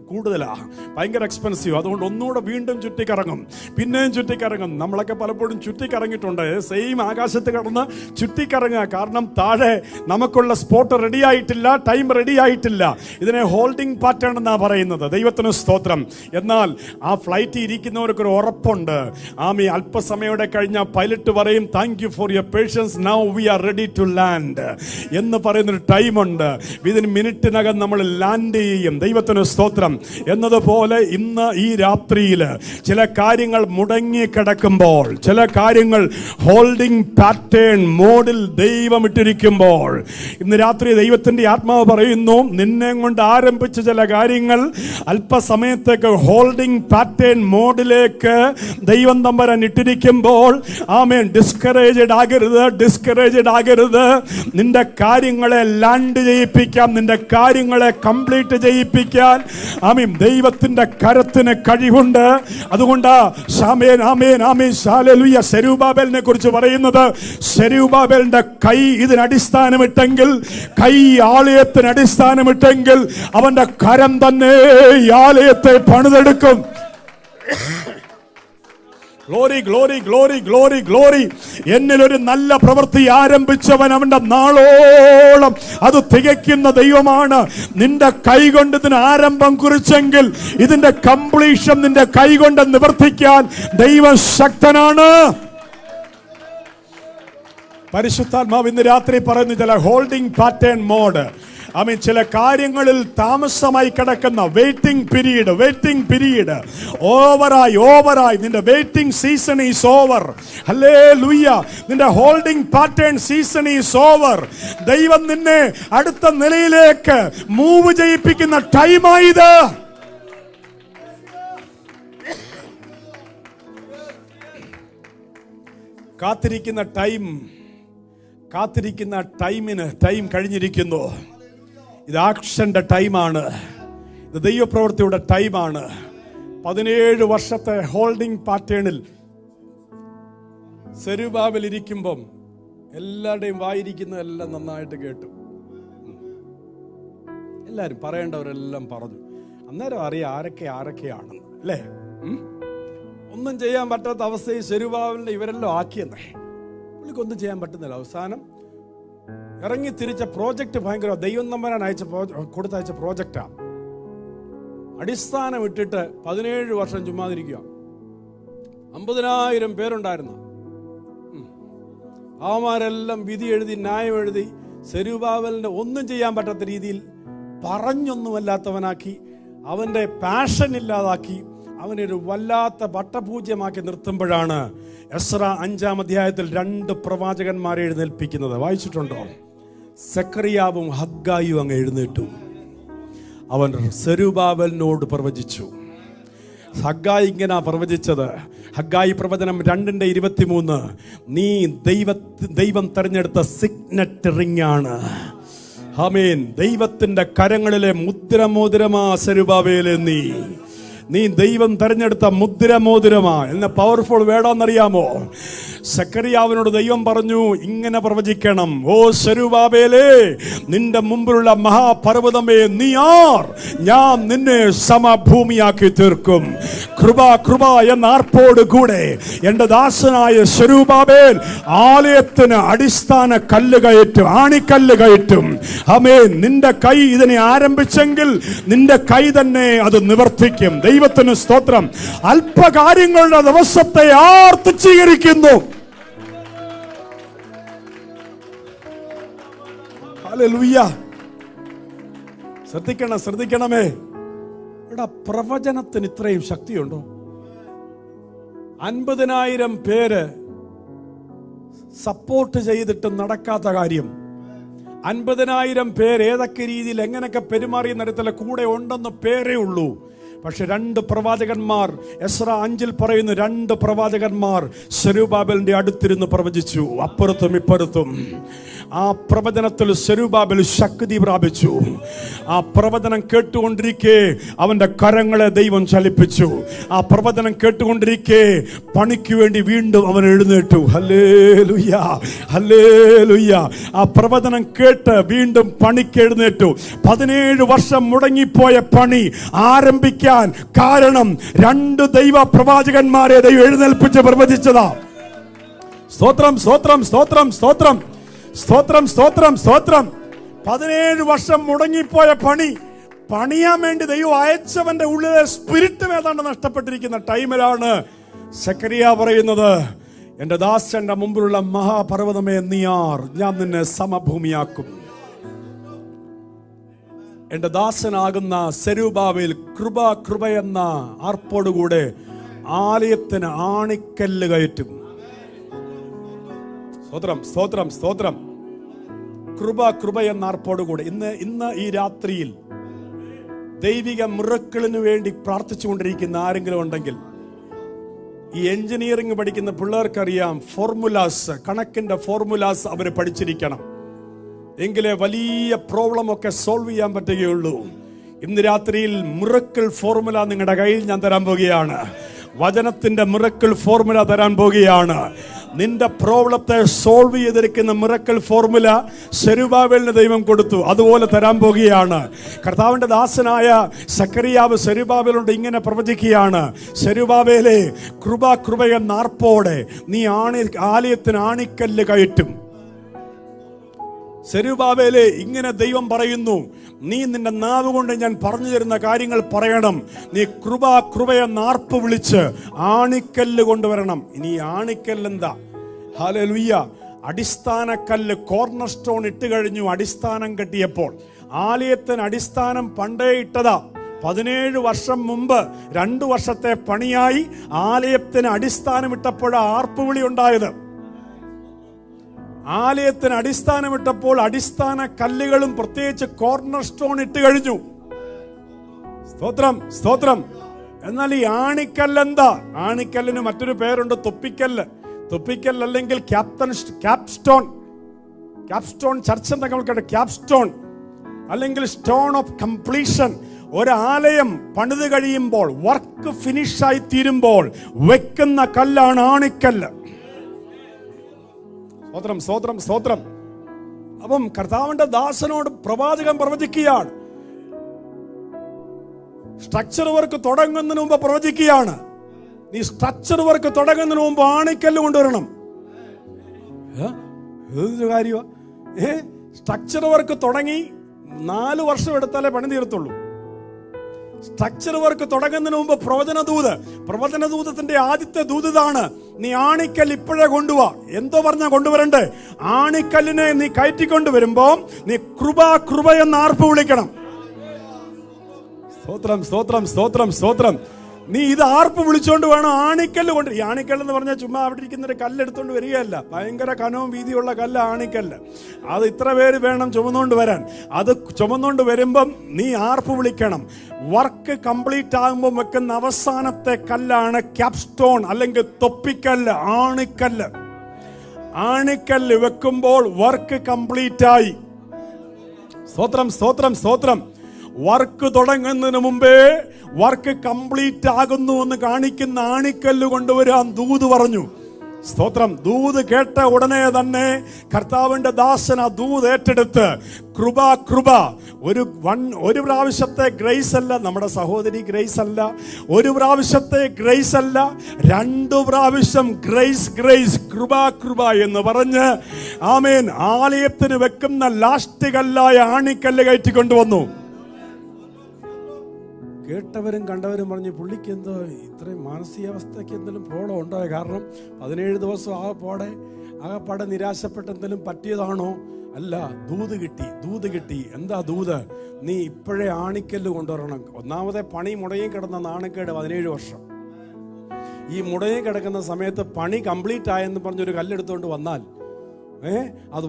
കൂടുതലാണ്, ഭയങ്കര എക്സ്പെൻസീവ്. അതുകൊണ്ട് ഒന്നുകൂടെ വീണ്ടും ചുറ്റിക്കറങ്ങും, പിന്നെയും ചുറ്റിക്കറങ്ങും. നമ്മളൊക്കെ പലപ്പോഴും ചുറ്റിക്കറങ്ങിയിട്ടുണ്ട്. സെയിം ആകാശത്ത് കിടന്ന് ചുറ്റിക്കറങ്ങുക. കാരണം താഴെ നമുക്കുള്ള സ്പോട്ട് റെഡി ആയിട്ടില്ല, ടൈം റെഡി ആയിട്ടില്ല. ഇതിനെ ഹോൾഡിംഗ് പാറ്റേൺ എന്നാണ് പറയുന്നത്. ദൈവത്തിന് സ്തോത്രം. എന്നാൽ ആ ഫ്ലൈറ്റിൽ ഇരിക്കുന്നവർക്കൊരു ഉറപ്പുണ്ട്. അല്പസമയോടെ കഴിഞ്ഞ പൈലറ്റ് പറയും, thank you for your patience, now we are ready to land എന്ന് പറയുന്നൊരു ടൈമുണ്ട്. വിതിന് മിനിറ്റിനകം നമ്മൾ ലാൻഡ് ചെയ്യും. ദൈവത്തിന് സ്തോത്രം. എന്നതുപോലെ ഇന്ന് ഈ രാത്രിയിൽ ചില കാര്യങ്ങൾ മുടങ്ങി കിടക്കുമ്പോൾ, ചില കാര്യങ്ങൾ ഹോൾഡിംഗ് പാറ്റേൺ മോഡിൽ ദൈവം ഇട്ടിരിക്കുമ്പോൾ, ഇന്ന് രാത്രി ദൈവത്തിന്റെ ആത്മാവ് പറയുന്നു, നിന്നെ കൊണ്ട് ആരംഭിച്ച ചില കാര്യങ്ങൾ അല്പസമയത്തേക്ക് ഹോൾഡിംഗ് പാറ്റേൺ മോഡിലേക്ക് ദൈവം തമ്പുരാൻ ഇട്ടിരിക്കുമ്പോൾ, ആമേൻ, ഡിസ്കറേജ്ഡ് ആകരുത്. നിന്റെ കാര്യങ്ങളെ ലാൻഡ് ചെയ്യിപ്പിക്കാം, നിന്റെ കാര്യങ്ങളെ കംപ്ലീറ്റ് ചെയ്യിപ്പിക്കാൻ ദൈവത്തിന്റെ കരത്തിന് കഴിവുണ്ട്. അതുകൊണ്ട് സെരുബാബേലിനെ കുറിച്ച് പറയുന്നത്, സെരുബാബേലിന്റെ കൈ ഇതിന് അടിസ്ഥാനമിട്ടെങ്കിൽ, കൈ ആലയത്തിന് അടിസ്ഥാനമിട്ടെങ്കിൽ, അവന്റെ കരം തന്നെ ഈ ആലയത്തെ പണിതെടുക്കും. Glory glory glory glory glory. എന്നിലൊരു നല്ല പ്രവൃത്തി ആരംഭിച്ചവൻ അവന്റെ നാളോളം അത് തികയ്ക്കുന്ന ദൈവമാണ്. നിന്റെ കൈകൊണ്ട് ഇതിന് ആരംഭം കുറിച്ചെങ്കിൽ ഇതിന്റെ കംപ്ലീഷൻ നിന്റെ കൈകൊണ്ട് നിവർത്തിക്കാൻ ദൈവം ശക്തനാണ്. പരിശുദ്ധാത്മാവ് ഇന്ന് രാത്രി പറയുന്നു, ചില ഹോൾഡിംഗ് പാറ്റേൺ മോഡ്, ചില കാര്യങ്ങളിൽ താമസമായി കിടക്കുന്ന വെയിറ്റിംഗ് പീരീഡ് ഓവറായി നിന്റെ waiting season is over. Hallelujah. നിന്റെ holding pattern season is over. ദൈവം നിന്നെ അടുത്ത നിലയിലേക്ക് മൂവ് ചെയ്യിപ്പിക്കുന്ന ടൈമായത്. കാത്തിരിക്കുന്ന ടൈമിന് ടൈം കഴിഞ്ഞിരിക്കുന്നു. ഇത് ആക്ഷന്റെ ടൈമാണ്, ഇത് ദൈവപ്രവൃത്തിയുടെ ടൈമാണ്. 17 വർഷത്തെ ഹോൾഡിംഗ് പാറ്റേണിൽ സെരുബാബേൽ ഇരിക്കുമ്പം എല്ലാവരുടെയും വായിരിക്കുന്നതെല്ലാം നന്നായിട്ട് കേട്ടു. എല്ലാവരും പറയേണ്ടവരെല്ലാം പറഞ്ഞു. അന്നേരം അറിയാം ആരൊക്കെയാണെന്ന്, അല്ലേ? ഒന്നും ചെയ്യാൻ പറ്റാത്ത അവസ്ഥയിൽ സെരുബാബേലിനെ ഇവരെല്ലാം ആക്കിയെന്നേ. പുള്ളിക്കൊന്നും ചെയ്യാൻ പറ്റുന്നില്ല. അവസാനം ഇറങ്ങി തിരിച്ച പ്രോജക്റ്റ് ഭയങ്കര, ദൈവം തമ്പുരാൻ കൊടുത്തയച്ച പ്രോജക്റ്റാ. അടിസ്ഥാനം ഇട്ടിട്ട് 17 വർഷം ചുമ്മാതിരിക്കുക. 50,000 പേരുണ്ടായിരുന്നു. അവന്മാരെല്ലാം വിധി എഴുതി, ന്യായം എഴുതി, സെരുബാബേലിനെ ഒന്നും ചെയ്യാൻ പറ്റാത്ത രീതിയിൽ പറഞ്ഞൊന്നുമല്ലാത്തവനാക്കി, അവന്റെ പാഷൻ ഇല്ലാതാക്കി, അവനൊരു വല്ലാത്ത വട്ടപൂജ്യമാക്കി നിർത്തുമ്പോഴാണ് എസ്ര 5-ാം അധ്യായത്തിൽ 2 പ്രവാചകന്മാരെ എഴുന്നേൽപ്പിക്കുന്നത്. വായിച്ചിട്ടുണ്ടോ? സെക്കറിയാവും ഹഗ്ഗായും അങ്ങ് എഴുന്നേറ്റു. അവൻ സെരുബാബേലിനോട് പ്രവചിച്ചു. ഹഗ്ഗായി ഇങ്ങനെ പ്രവചിച്ചത്. ഹഗ്ഗായി പ്രവചനം 2:23. നീ ദൈവം തെരഞ്ഞെടുത്ത സിഗ്നറ്റ് റിംഗ് ആണ്. ആമേൻ. ദൈവത്തിന്റെ കരങ്ങളിലെ മുദ്രമോതിരമാ സെരുബാബേലേ, നീ ദൈവം തെരഞ്ഞെടുത്ത മുദ്രമോതിരമാ. എന്ന പവർഫുൾ വേണമെന്നറിയാമോ? സെക്കറിയാവിനോട് ദൈവം പറഞ്ഞു, ഇങ്ങനെ പ്രവചിക്കണം, ഓ സെരുബാബേലേ, നിന്റെ മുമ്പിലുള്ള മഹാപർവ്വതമേ, നീ ആർ, ഞാൻ നിന്നെ സമഭൂമിയാക്കി തീർക്കും. കൃപ എന്ന ആർപ്പോട് കൂടെ എന്റെ ദാസനായ സെരുബാബേൽ ആലയത്തിന് അടിസ്ഥാന കല്ല് കയറ്റും, ആണിക്കല്ല് കയറ്റും. ആമേൻ. നിന്റെ കൈ ഇതിനെ ആരംഭിച്ചെങ്കിൽ നിന്റെ കൈ തന്നെ അത് നിവർത്തിക്കും. ദൈവത്തിന് സ്തോത്രം. അല്പകാര്യങ്ങളുടെ ദിവസത്തെ ആർ തുച്ഛീകരിക്കുന്നു? ഹല്ലേലൂയ. ശ്രദ്ധിക്കണമേ. ഇവിടെ പ്രവചനത്തിന് ഇത്രയും ശക്തിയുണ്ടോ? 50,000 പേര് സപ്പോർട്ട് ചെയ്തിട്ട് നടക്കാത്ത കാര്യം. 50,000 പേര് ഏതൊക്കെ രീതിയിൽ എങ്ങനെയൊക്കെ പെരുമാറിയ നടത്തില്ല കൂടെ ഉണ്ടെന്ന് പേരേ ഉള്ളൂ. പക്ഷെ 2 പ്രവാചകന്മാർ, എസ്രാ 5 പറയുന്നു, 2 പ്രവാചകന്മാർ സെരുബാബേലിന്റെ അടുത്തിരുന്ന് പ്രവചിച്ചു, അപ്പുറത്തും ഇപ്പുറത്തും. ആ പ്രവചനത്തിൽ സെരുബാബേൽ ശക്തി പ്രാപിച്ചു. ആ പ്രവചനം കേട്ടുകൊണ്ടിരിക്കെ അവന്റെ കരങ്ങളെ ദൈവം ചലിപ്പിച്ചു. ആ പ്രവചനം കേട്ടുകൊണ്ടിരിക്കെ പണിക്ക് വേണ്ടി വീണ്ടും അവൻ എഴുന്നേറ്റു. Hallelujah, hallelujah. ആ പ്രവചനം കേട്ട് വീണ്ടും പണിക്ക് എഴുന്നേറ്റു. 17 വർഷം മുടങ്ങിപ്പോയ പണി ആരംഭിക്കാൻ കാരണം 2 ദൈവ പ്രവാചകന്മാരെ ദൈവം എഴുന്നേൽപ്പിച്ച് പ്രവചിച്ചതാ. സ്തോത്രം, സ്തോത്രം, സ്തോത്രം, സ്തോത്രം, സ്തോത്രം, സ്തോത്രം, സ്തോത്രം. 17 വർഷം മുടങ്ങിപ്പോയ പണി പണിയാൻ വേണ്ടി ദൈവം അയച്ചവന്റെ ഉള്ളിലെ സ്പിരിറ്റ് ഏതാണ്ട് നഷ്ടപ്പെട്ടിരിക്കുന്ന ടൈമിലാണ് സെക്കറിയ പറയുന്നത്, എന്റെ ദാസന്റെ മുമ്പിലുള്ള മഹാപർവ്വതമേ നീയാർ, ഞാൻ നിന്നെ സമഭൂമിയാക്കും. എന്റെ ദാസനാകുന്ന സെരുബാബേൽ കൃപ കൃപ എന്ന ആർപ്പോടുകൂടെ ആലയത്തിന് ആണിക്കല്ല് കയറ്റും. സ്തോത്രം, സ്തോത്രം, സ്തോത്രം. കൃപ കൃപ എന്ന ആർപ്പോടുകൂടെ ഇന്ന് ഈ രാത്രിയിൽ ദൈവിക മിറക്കിളിന് വേണ്ടി പ്രാർത്ഥിച്ചുകൊണ്ടിരിക്കുന്ന ആരെങ്കിലും ഉണ്ടെങ്കിൽ, ഈ എഞ്ചിനീയറിംഗ് പഠിക്കുന്ന പിള്ളേർക്കറിയാം ഫോർമുലാസ്, കണക്കിന്റെ ഫോർമുലാസ് അവർ പഠിച്ചിരിക്കണം. എങ്കിലേ വലിയ പ്രോബ്ലം ഒക്കെ സോൾവ് ചെയ്യാൻ പറ്റുകയുള്ളൂ. ഇന്ന് രാത്രിയിൽ മിറക്കിൾ ഫോർമുല നിങ്ങളുടെ കയ്യിൽ ഞാൻ തരാൻ പോകുകയാണ്. വചനത്തിന്റെ മിറക്കിൾ ഫോർമുല തരാൻ പോകുകയാണ്. നിന്റെ പ്രോബ്ലത്തെ സോൾവ് ചെയ്തിരിക്കുന്ന മിറക്കിൾ ഫോർമുല സെരുബാബേലിന് ദൈവം കൊടുത്തു, അതുപോലെ തരാൻ പോകുകയാണ്. കർത്താവിന്റെ ദാസനായ സെക്കറിയാവ് സെരുബാബേലോട് ഇങ്ങനെ പ്രവചിക്കുകയാണ്, സെരുബാബേലേ കൃപ കൃപ എന്ന ആർപ്പോടെ നീ ആലയത്തിന് ആണിക്കല്ല് കയറ്റും. സെരുബാബേലേ, ഇങ്ങനെ ദൈവം പറയുന്നു, നീ നിന്റെ നാവ് കൊണ്ട് ഞാൻ പറഞ്ഞു തരുന്ന കാര്യങ്ങൾ പറയണം. നീ കൃപ കൃപ എന്ന ആർപ്പ് വിളിച്ച് ആണിക്കല്ല് കൊണ്ടുവരണം. ഇനി ആണിക്കല്ല് എന്താ? ഹല്ലേലൂയ. അടിസ്ഥാന കല്ല്, കോർണർ സ്റ്റോൺ ഇട്ട് കഴിഞ്ഞു. അടിസ്ഥാനം കെട്ടിയപ്പോൾ ആലയത്തിന് അടിസ്ഥാനം പണ്ടേ ഇട്ടതാ. 17 വർഷം മുമ്പ് 2 വർഷത്തെ പണിയായി ആലയത്തിന് അടിസ്ഥാനം ഇട്ടപ്പോഴാ ആർപ്പ് വിളി ഉണ്ടായത്. ആലയത്തിന് അടിസ്ഥാനമിട്ടപ്പോൾ അടിസ്ഥാന കല്ലുകളും പ്രത്യേകിച്ച് കോർണർ സ്റ്റോൺ ഇട്ട് കഴിഞ്ഞു. സ്തോത്രം, സ്തോത്രം. എന്നാൽ ഈ ആണിക്കല്ല് എന്താ? ആണിക്കല്ലിന് മറ്റൊരു പേരുണ്ട്, തൊപ്പിക്കല്ല്. തൊപ്പിക്കല്ല് അല്ലെങ്കിൽ ക്യാപ്സ്റ്റോൺ. ക്യാപ്സ്റ്റോൺ ചർച്ച് എന്നൊക്കെ നമുക്ക് ക്യാപ്സ്റ്റോൺ അല്ലെങ്കിൽ സ്റ്റോൺ ഓഫ് കംപ്ലീഷൻ. ഒരാലയം പണിത് കഴിയുമ്പോൾ, വർക്ക് ഫിനിഷായി തീരുമ്പോൾ വെക്കുന്ന കല്ലാണ് ആണിക്കല്ല്. സ്തോത്രം, സ്തോത്രം, സ്തോത്രം. അപ്പം കർത്താവിന്റെ ദാസനോട് പ്രവാചകൻ പ്രവചിക്കുകയാണ്. സ്ട്രക്ചർ വർക്ക് തുടങ്ങുന്നതിന് മുമ്പ് പ്രവചിക്കുകയാണ്, നീ സ്ട്രക്ചർ വർക്ക് തുടങ്ങുന്നതിന് മുമ്പ് ആണിക്കല്ല് കൊണ്ടുവരണം. ഏതൊരു കാര്യമാ? സ്ട്രക്ചർ വർക്ക് തുടങ്ങി 4 വർഷം എടുത്താലേ പണി തീരത്തുള്ളൂ. സ്ട്രക്ചർ വർക്ക് തുടങ്ങുന്നതിന് മുമ്പ് പ്രവചന ദൂതത്തിന്റെ ആദ്യത്തെ ദൂതാണ്, നീ ആണിക്കല്ല് ഇപ്പോഴേ കൊണ്ടുപോവാ. എന്തോ പറഞ്ഞാ കൊണ്ടുവരണ്ടേ? ആണിക്കല്ലിനെ നീ കയറ്റിക്കൊണ്ടുവരുമ്പോ നീ കൃപ കൃപ എന്ന ആർപ്പ് വിളിക്കണം. സ്തോത്രം, സ്തോത്രം, സ്തോത്രം, സ്തോത്രം. നീ ഇത് ആർപ്പ് വിളിച്ചോണ്ട് വേണം ആണിക്കല്ല് കൊണ്ട്. ഈ ആണിക്കല്ല് എന്ന് പറഞ്ഞാൽ ചുമ്മാ അവിടെ ഇരിക്കുന്ന ഒരു കല്ലെടുത്തോണ്ട് വരികയല്ല. ഭയങ്കര കനവും വീതിയുള്ള കല്ല് ആണിക്കല്ല്. അത് ഇത്ര പേര് വേണം ചുമന്നുകൊണ്ട് വരാൻ. അത് ചുമന്നുകൊണ്ട് വരുമ്പം നീ ആർപ്പ് വിളിക്കണം. വർക്ക് കംപ്ലീറ്റ് ആകുമ്പോൾ വെക്കുന്ന അവസാനത്തെ കല്ലാണ് ക്യാപ്സ്റ്റോൺ അല്ലെങ്കിൽ തൊപ്പിക്കല്ല്, ആണിക്കല്ല്. ആണിക്കല്ല് വെക്കുമ്പോൾ വർക്ക് കംപ്ലീറ്റ് ആയി. സ്തോത്രം, സ്തോത്രം, സ്തോത്രം. വർക്ക് തുടങ്ങുന്നതിന് മുമ്പേ വർക്ക് കംപ്ലീറ്റ് ആകുന്നു എന്ന് കാണിക്കുന്ന ആണിക്കല്ല് കൊണ്ടുവരാൻ ദൂത് പറഞ്ഞു. സ്തോത്രം. ദൂത് കേട്ട ഉടനെ തന്നെ കർത്താവിന്റെ ദാസൻ ആ ദൂത് ഏറ്റെടുത്ത് കൃപ കൃപ. ഒരു പ്രാവശ്യത്തെ ഗ്രേസ് അല്ല, നമ്മുടെ സഹോദരി ഗ്രേസ് അല്ല. ഒരു പ്രാവശ്യത്തെ ഗ്രേസ് അല്ല, 2 പ്രാവശ്യം ഗ്രേസ് ഗ്രേസ് കൃപ കൃപ എന്ന് പറഞ്ഞ് ആമേൻ ആലയത്തിന് വെക്കുന്ന ലാസ്റ്റ് കല്ലായ ആണിക്കല്ല് കയറ്റിക്കൊണ്ടുവന്നു. കേട്ടവരും കണ്ടവരും പറഞ്ഞു, പുള്ളിക്ക് എന്തോ ഇത്രയും മാനസികാവസ്ഥയ്ക്ക് എന്തെങ്കിലും പ്രോബ്ലം ഉണ്ടായ കാരണം 17 ദിവസം ആകപ്പാടെ നിരാശപ്പെട്ട് എന്തെങ്കിലും പറ്റിയതാണോ? അല്ല, ദൂത് കിട്ടി. എന്താ ദൂത്? നീ ഇപ്പോഴേ ആണിക്കല്ല് കൊണ്ടുവരണം. ഒന്നാമത്തെ പണി മുടങ്ങി കിടന്ന നാണക്കേട് 17 വർഷം. ഈ മുടങ്ങി കിടക്കുന്ന സമയത്ത് പണി കംപ്ലീറ്റ് ആയെന്ന് പറഞ്ഞൊരു കല്ലെടുത്തുകൊണ്ട് വന്നാൽ അത്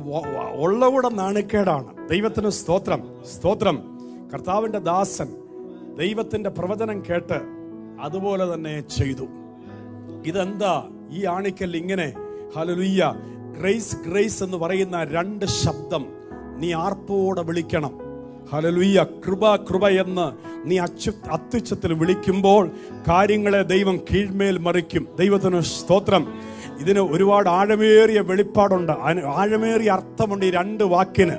ഉള്ളകൂടെ നാണക്കേടാണ്. ദൈവത്തിന് സ്തോത്രം, സ്തോത്രം. കർത്താവിന്റെ ദാസൻ ദൈവത്തിന്റെ പ്രവചനം കേട്ട് അതുപോലെ തന്നെ ചെയ്തു. ഇതെന്താ ഈ ആണിക്കൽ ഇങ്ങനെ? ഹല്ലേലൂയ. ഗ്രേസ് ഗ്രേസ് എന്ന് പറയുന്ന 2 ശബ്ദം നീ ആർപ്പോടെ വിളിക്കണം. ഹല്ലേലൂയ. കൃപ കൃപ എന്ന് നീ അത്യുച്ചത്തിൽ വിളിക്കുമ്പോൾ കാര്യങ്ങളെ ദൈവം കീഴ്മേൽ മറിക്കും. ദൈവത്തിന് സ്തോത്രം. ഇതിന് ഒരുപാട് ആഴമേറിയ വെളിപ്പാടുണ്ട്, ആഴമേറിയ അർത്ഥമുണ്ട് ഈ 2 വാക്കിന്.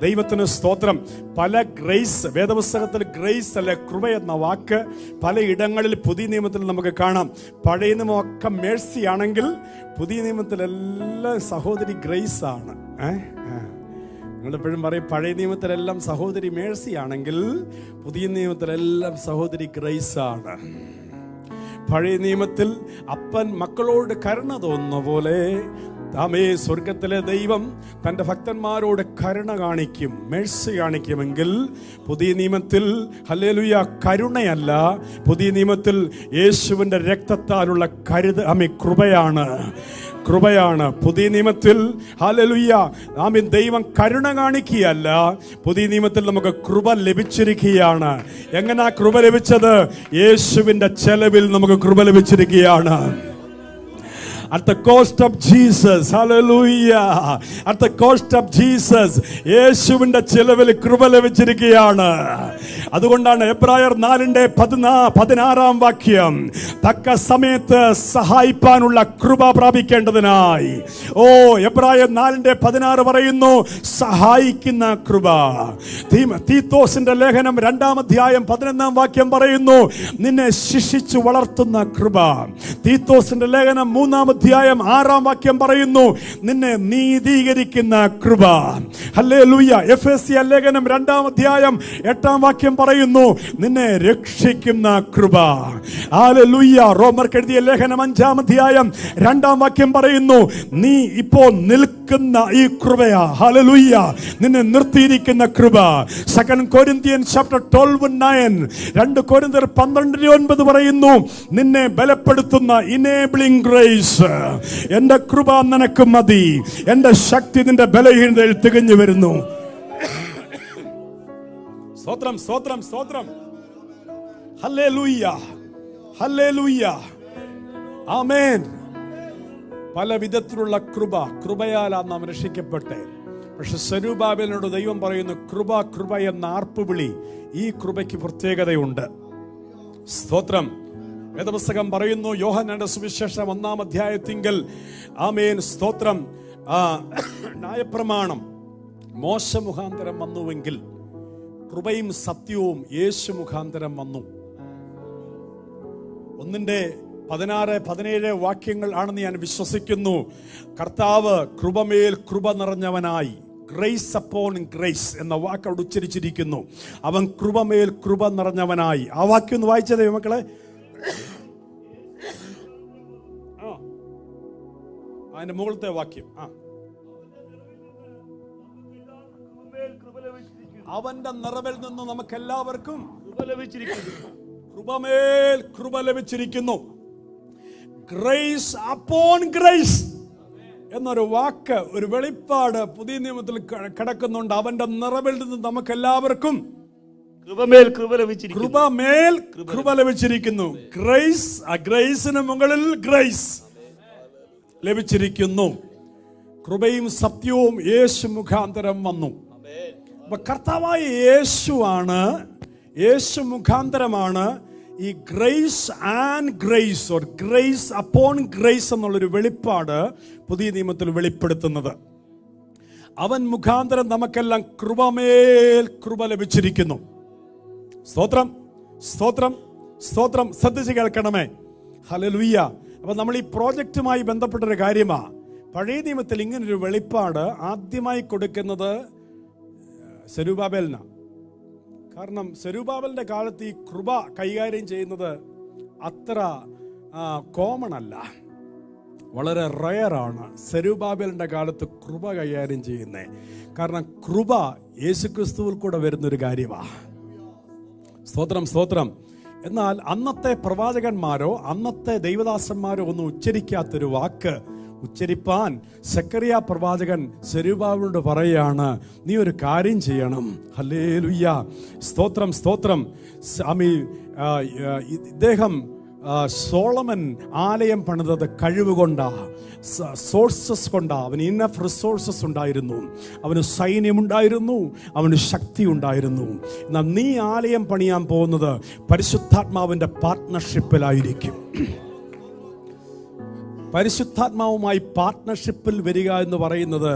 ദൈവത്തിന് സ്തോത്രം. പല ഗ്രേസ്, വേദപുസ്തകത്തിൽ ഗ്രേസ് അല്ലെ കൃപ എന്ന വാക്ക് പലയിടങ്ങളിൽ പുതിയ നിയമത്തിൽ നമുക്ക് കാണാം. പഴയ നിയമമൊക്കെ മേഴ്സി ആണെങ്കിൽ പുതിയ നിയമത്തിലെല്ലാം സഹോദരി ഗ്രേസ് ആണ്. നിങ്ങളെപ്പോഴും പറയും പഴയ നിയമത്തിലെല്ലാം സഹോദരി മേഴ്സി ആണെങ്കിൽ പുതിയ നിയമത്തിലെല്ലാം സഹോദരി ഗ്രേസ് ആണ്. പഴയ നിയമത്തിൽ അപ്പൻ മക്കളോട് കരുണ തോന്നുന്ന പോലെ സ്വർഗത്തിലെ ദൈവം തൻ്റെ ഭക്തന്മാരോട് കരുണ കാണിക്കും, മേഴ്സി കാണിക്കുമെങ്കിൽ പുതിയ നിയമത്തിൽ ഹല്ലേലൂയ കരുണയല്ല, പുതിയ നിയമത്തിൽ യേശുവിൻ്റെ രക്തത്താലുള്ള കൃപയാണ്. കൃപയാണ് പുതിയ നിയമത്തിൽ. ഹല്ലേലൂയ. ആമേൻ. ദൈവം കരുണ കാണിക്കുകയല്ല, പുതിയ നിയമത്തിൽ നമുക്ക് കൃപ ലഭിച്ചിരിക്കുകയാണ്. എങ്ങനാ കൃപ ലഭിച്ചത്? യേശുവിൻ്റെ ചെലവിൽ നമുക്ക് കൃപ ലഭിച്ചിരിക്കുകയാണ്. At the cost of Jesus, hallelujah, at the cost of Jesus, യേശുവിന്റെ ചെലവിൽ കൃപ ലഭിച്ചിരിക്കുകയാണ്. അതുകൊണ്ടാണ് എബ്രായർ 4:16 വാക്യം, തക്ക സമയത്ത് സഹായിപ്പാനുള്ള കൃപ പ്രാപിക്കേണ്ടതിനായി. എബ്രായർ 4:16 പറയുന്നു, സഹായിക്കുന്ന കൃപ. തീത്തോസിന്റെ ലേഖനം 2:11 വാക്യം പറയുന്നു, നിന്നെ ശിക്ഷിച്ചു വളർത്തുന്ന കൃപ. തീത്തോസിന്റെ ലേഖനം 3:6 വാക്യം പറയുന്നു, നിന്നെ നീതീകരിക്കുന്ന കൃപ. ഹല്ലേലൂയ. എഫെസ്യ ലേഖനം 2:8 വാക്യം പറയുന്നു, നിന്നെ രക്ഷിക്കുന്ന കൃപ. ഹല്ലേലൂയ. റോമർക്ക് എഴുതിയ ലേഖനം 5:2 വാക്യം പറയുന്നു, നീ ഇപ്പോൾ നിൽക്കുന്ന ഈ കൃപയാ. ഹല്ലേലൂയ. നിന്നെ നിർത്തിയിരിക്കുന്ന കൃപ. 2 Corinthians chapter 12:9, 2 Corinthians 12:9 പറയുന്നു, നിന്നെ ബലപ്പെടുത്തുന്ന enabling grace. എന്റെ കൃപ നിനക്ക് മതി, എന്റെ ശക്തി നിന്റെ ബലഹീനതയിൽ തികഞ്ഞു വരുന്നു. സ്തോത്രം, സ്തോത്രം, സ്തോത്രം. ഹല്ലേലൂയ, ഹല്ലേലൂയ, ആമേൻ. പല വിധത്തിലുള്ള കൃപയാലാ നാം രക്ഷിക്കപ്പെട്ടെ. പക്ഷെ സെരുബാബേലിനോട് ദൈവം പറയുന്നു, കൃപ കൃപ എന്ന ആർപ്പുവിളി, ഈ കൃപയ്ക്ക് പ്രത്യേകതയുണ്ട്. സ്തോത്രം. വേദപുസ്തകം പറയുന്നു, യോഹന്നാന്റെ സുവിശേഷം 1-ാം അധ്യായത്തിങ്കൽ, ആമേൻ, സ്തോത്രം, ന്യായപ്രമാണം മോശ മുഖാന്തരം വന്നുവെങ്കിൽ കൃപയും സത്യവും യേശു മുഖാന്തരം വന്നു. 1:16-17 വാക്യങ്ങൾ ആണെന്ന് ഞാൻ വിശ്വസിക്കുന്നു. കർത്താവ് കൃപമേൽ കൃപ നിറഞ്ഞവനായി, ഗ്രേസ് അപ്പോൺ ഗ്രേസ് എന്ന വാക്ക് അവിടെ ഉച്ചരിച്ചിരിക്കുന്നു. അവൻ കൃപമേൽ കൃപ നിറഞ്ഞവനായി. ആ വാക്യം ഒന്ന് വായിച്ചതേ മക്കളെ. അതിന്റെ മുകളിലത്തെ വാക്യം, അവന്റെ നിറവിൽ നിന്ന് നമുക്ക് എല്ലാവർക്കും കൃപമേൽ കൃപ ലഭിച്ചിരിക്കുന്നു. ഗ്രേസ് അപ്പോൺ ഗ്രേസ് എന്നൊരു വാക്ക്, ഒരു വെളിപ്പാട് പുതിയ നിയമത്തിൽ കിടക്കുന്നുണ്ട്. അവന്റെ നിറവിൽ നിന്ന് നമുക്ക് എല്ലാവർക്കും കൃപമേൽ കൃപ ലഭിച്ചിരിക്കുന്നു. ഗ്രേസ്, ആ ഗ്രേസിന് മുകളിൽ ഗ്രേസ് ലഭിച്ചിരിക്കുന്നു. കൃപയും സത്യവും യേശു മുഖാന്തരം വന്നു. അപ്പൊ കർത്താവായ യേശു മുഖാന്തരമാണ് ഈ grace and grace or grace upon grace എന്നുള്ളൊരു വെളിപ്പാട് പുതിയ നിയമത്തിൽ വെളിപ്പെടുത്തുന്നത്. അവൻ മുഖാന്തരം നമുക്കെല്ലാം കൃപമേൽ കൃപ ലഭിച്ചിരിക്കുന്നു. സ്തോത്രം, സ്തോത്രം, സ്തോത്രം. ശ്രദ്ധിച്ച് കേൾക്കണമേ. ഹല്ലേലൂയ. അപ്പൊ നമ്മൾ ഈ പ്രോജക്റ്റുമായി ബന്ധപ്പെട്ടൊരു കാര്യമാണ്. പഴയ നിയമത്തിൽ ഇങ്ങനൊരു വെളിപ്പാട് ആദ്യമായി കൊടുക്കുന്നത് സെരുബാബേലിനാണ്. കാരണം സെരുബാബേലിന്റെ കാലത്ത് ഈ കൃപ കൈകാര്യം ചെയ്യുന്നത് അത്ര കോമൺ അല്ല, വളരെ റയറാണ് സെരുബാബേലിന്റെ കാലത്ത് കൃപ കൈകാര്യം ചെയ്യുന്നത്. കാരണം കൃപ യേശുക്രിസ്തുവിൽ കൂടെ വരുന്നൊരു കാര്യമാണ്. സ്തോത്രം, സ്തോത്രം. എന്നാൽ അന്നത്തെ പ്രവാചകന്മാരോ അന്നത്തെ ദൈവദാസന്മാരോ ഒന്നും ഉച്ചരിക്കാത്തൊരു വാക്ക് ഉച്ചരിപ്പാൻ സെക്കറിയ പ്രവാചകൻ സെരുബാബേലിനോട് പറയാണ്, നീ ഒരു കാര്യം ചെയ്യണം. ഹല്ലേലൂയ, സ്തോത്രം സ്തോത്രം. ഇദ്ദേഹം സോളമൻ ആലയം പണിതത് കഴിവ് കൊണ്ടാ, സോഴ്സസ് കൊണ്ടാ. അവന് ഇനഫ് റിസോഴ്സസ് ഉണ്ടായിരുന്നു, അവന് സൈന്യമുണ്ടായിരുന്നു, അവന് ശക്തി ഉണ്ടായിരുന്നു. എന്നാൽ നീ ആലയം പണിയാൻ പോകുന്നത് പരിശുദ്ധാത്മാവിൻ്റെ പാർട്ട്ണർഷിപ്പിലായിരിക്കും. പരിശുദ്ധാത്മാവുമായി പാർട്ട്ണർഷിപ്പിൽ വരിക എന്ന് പറയുന്നത്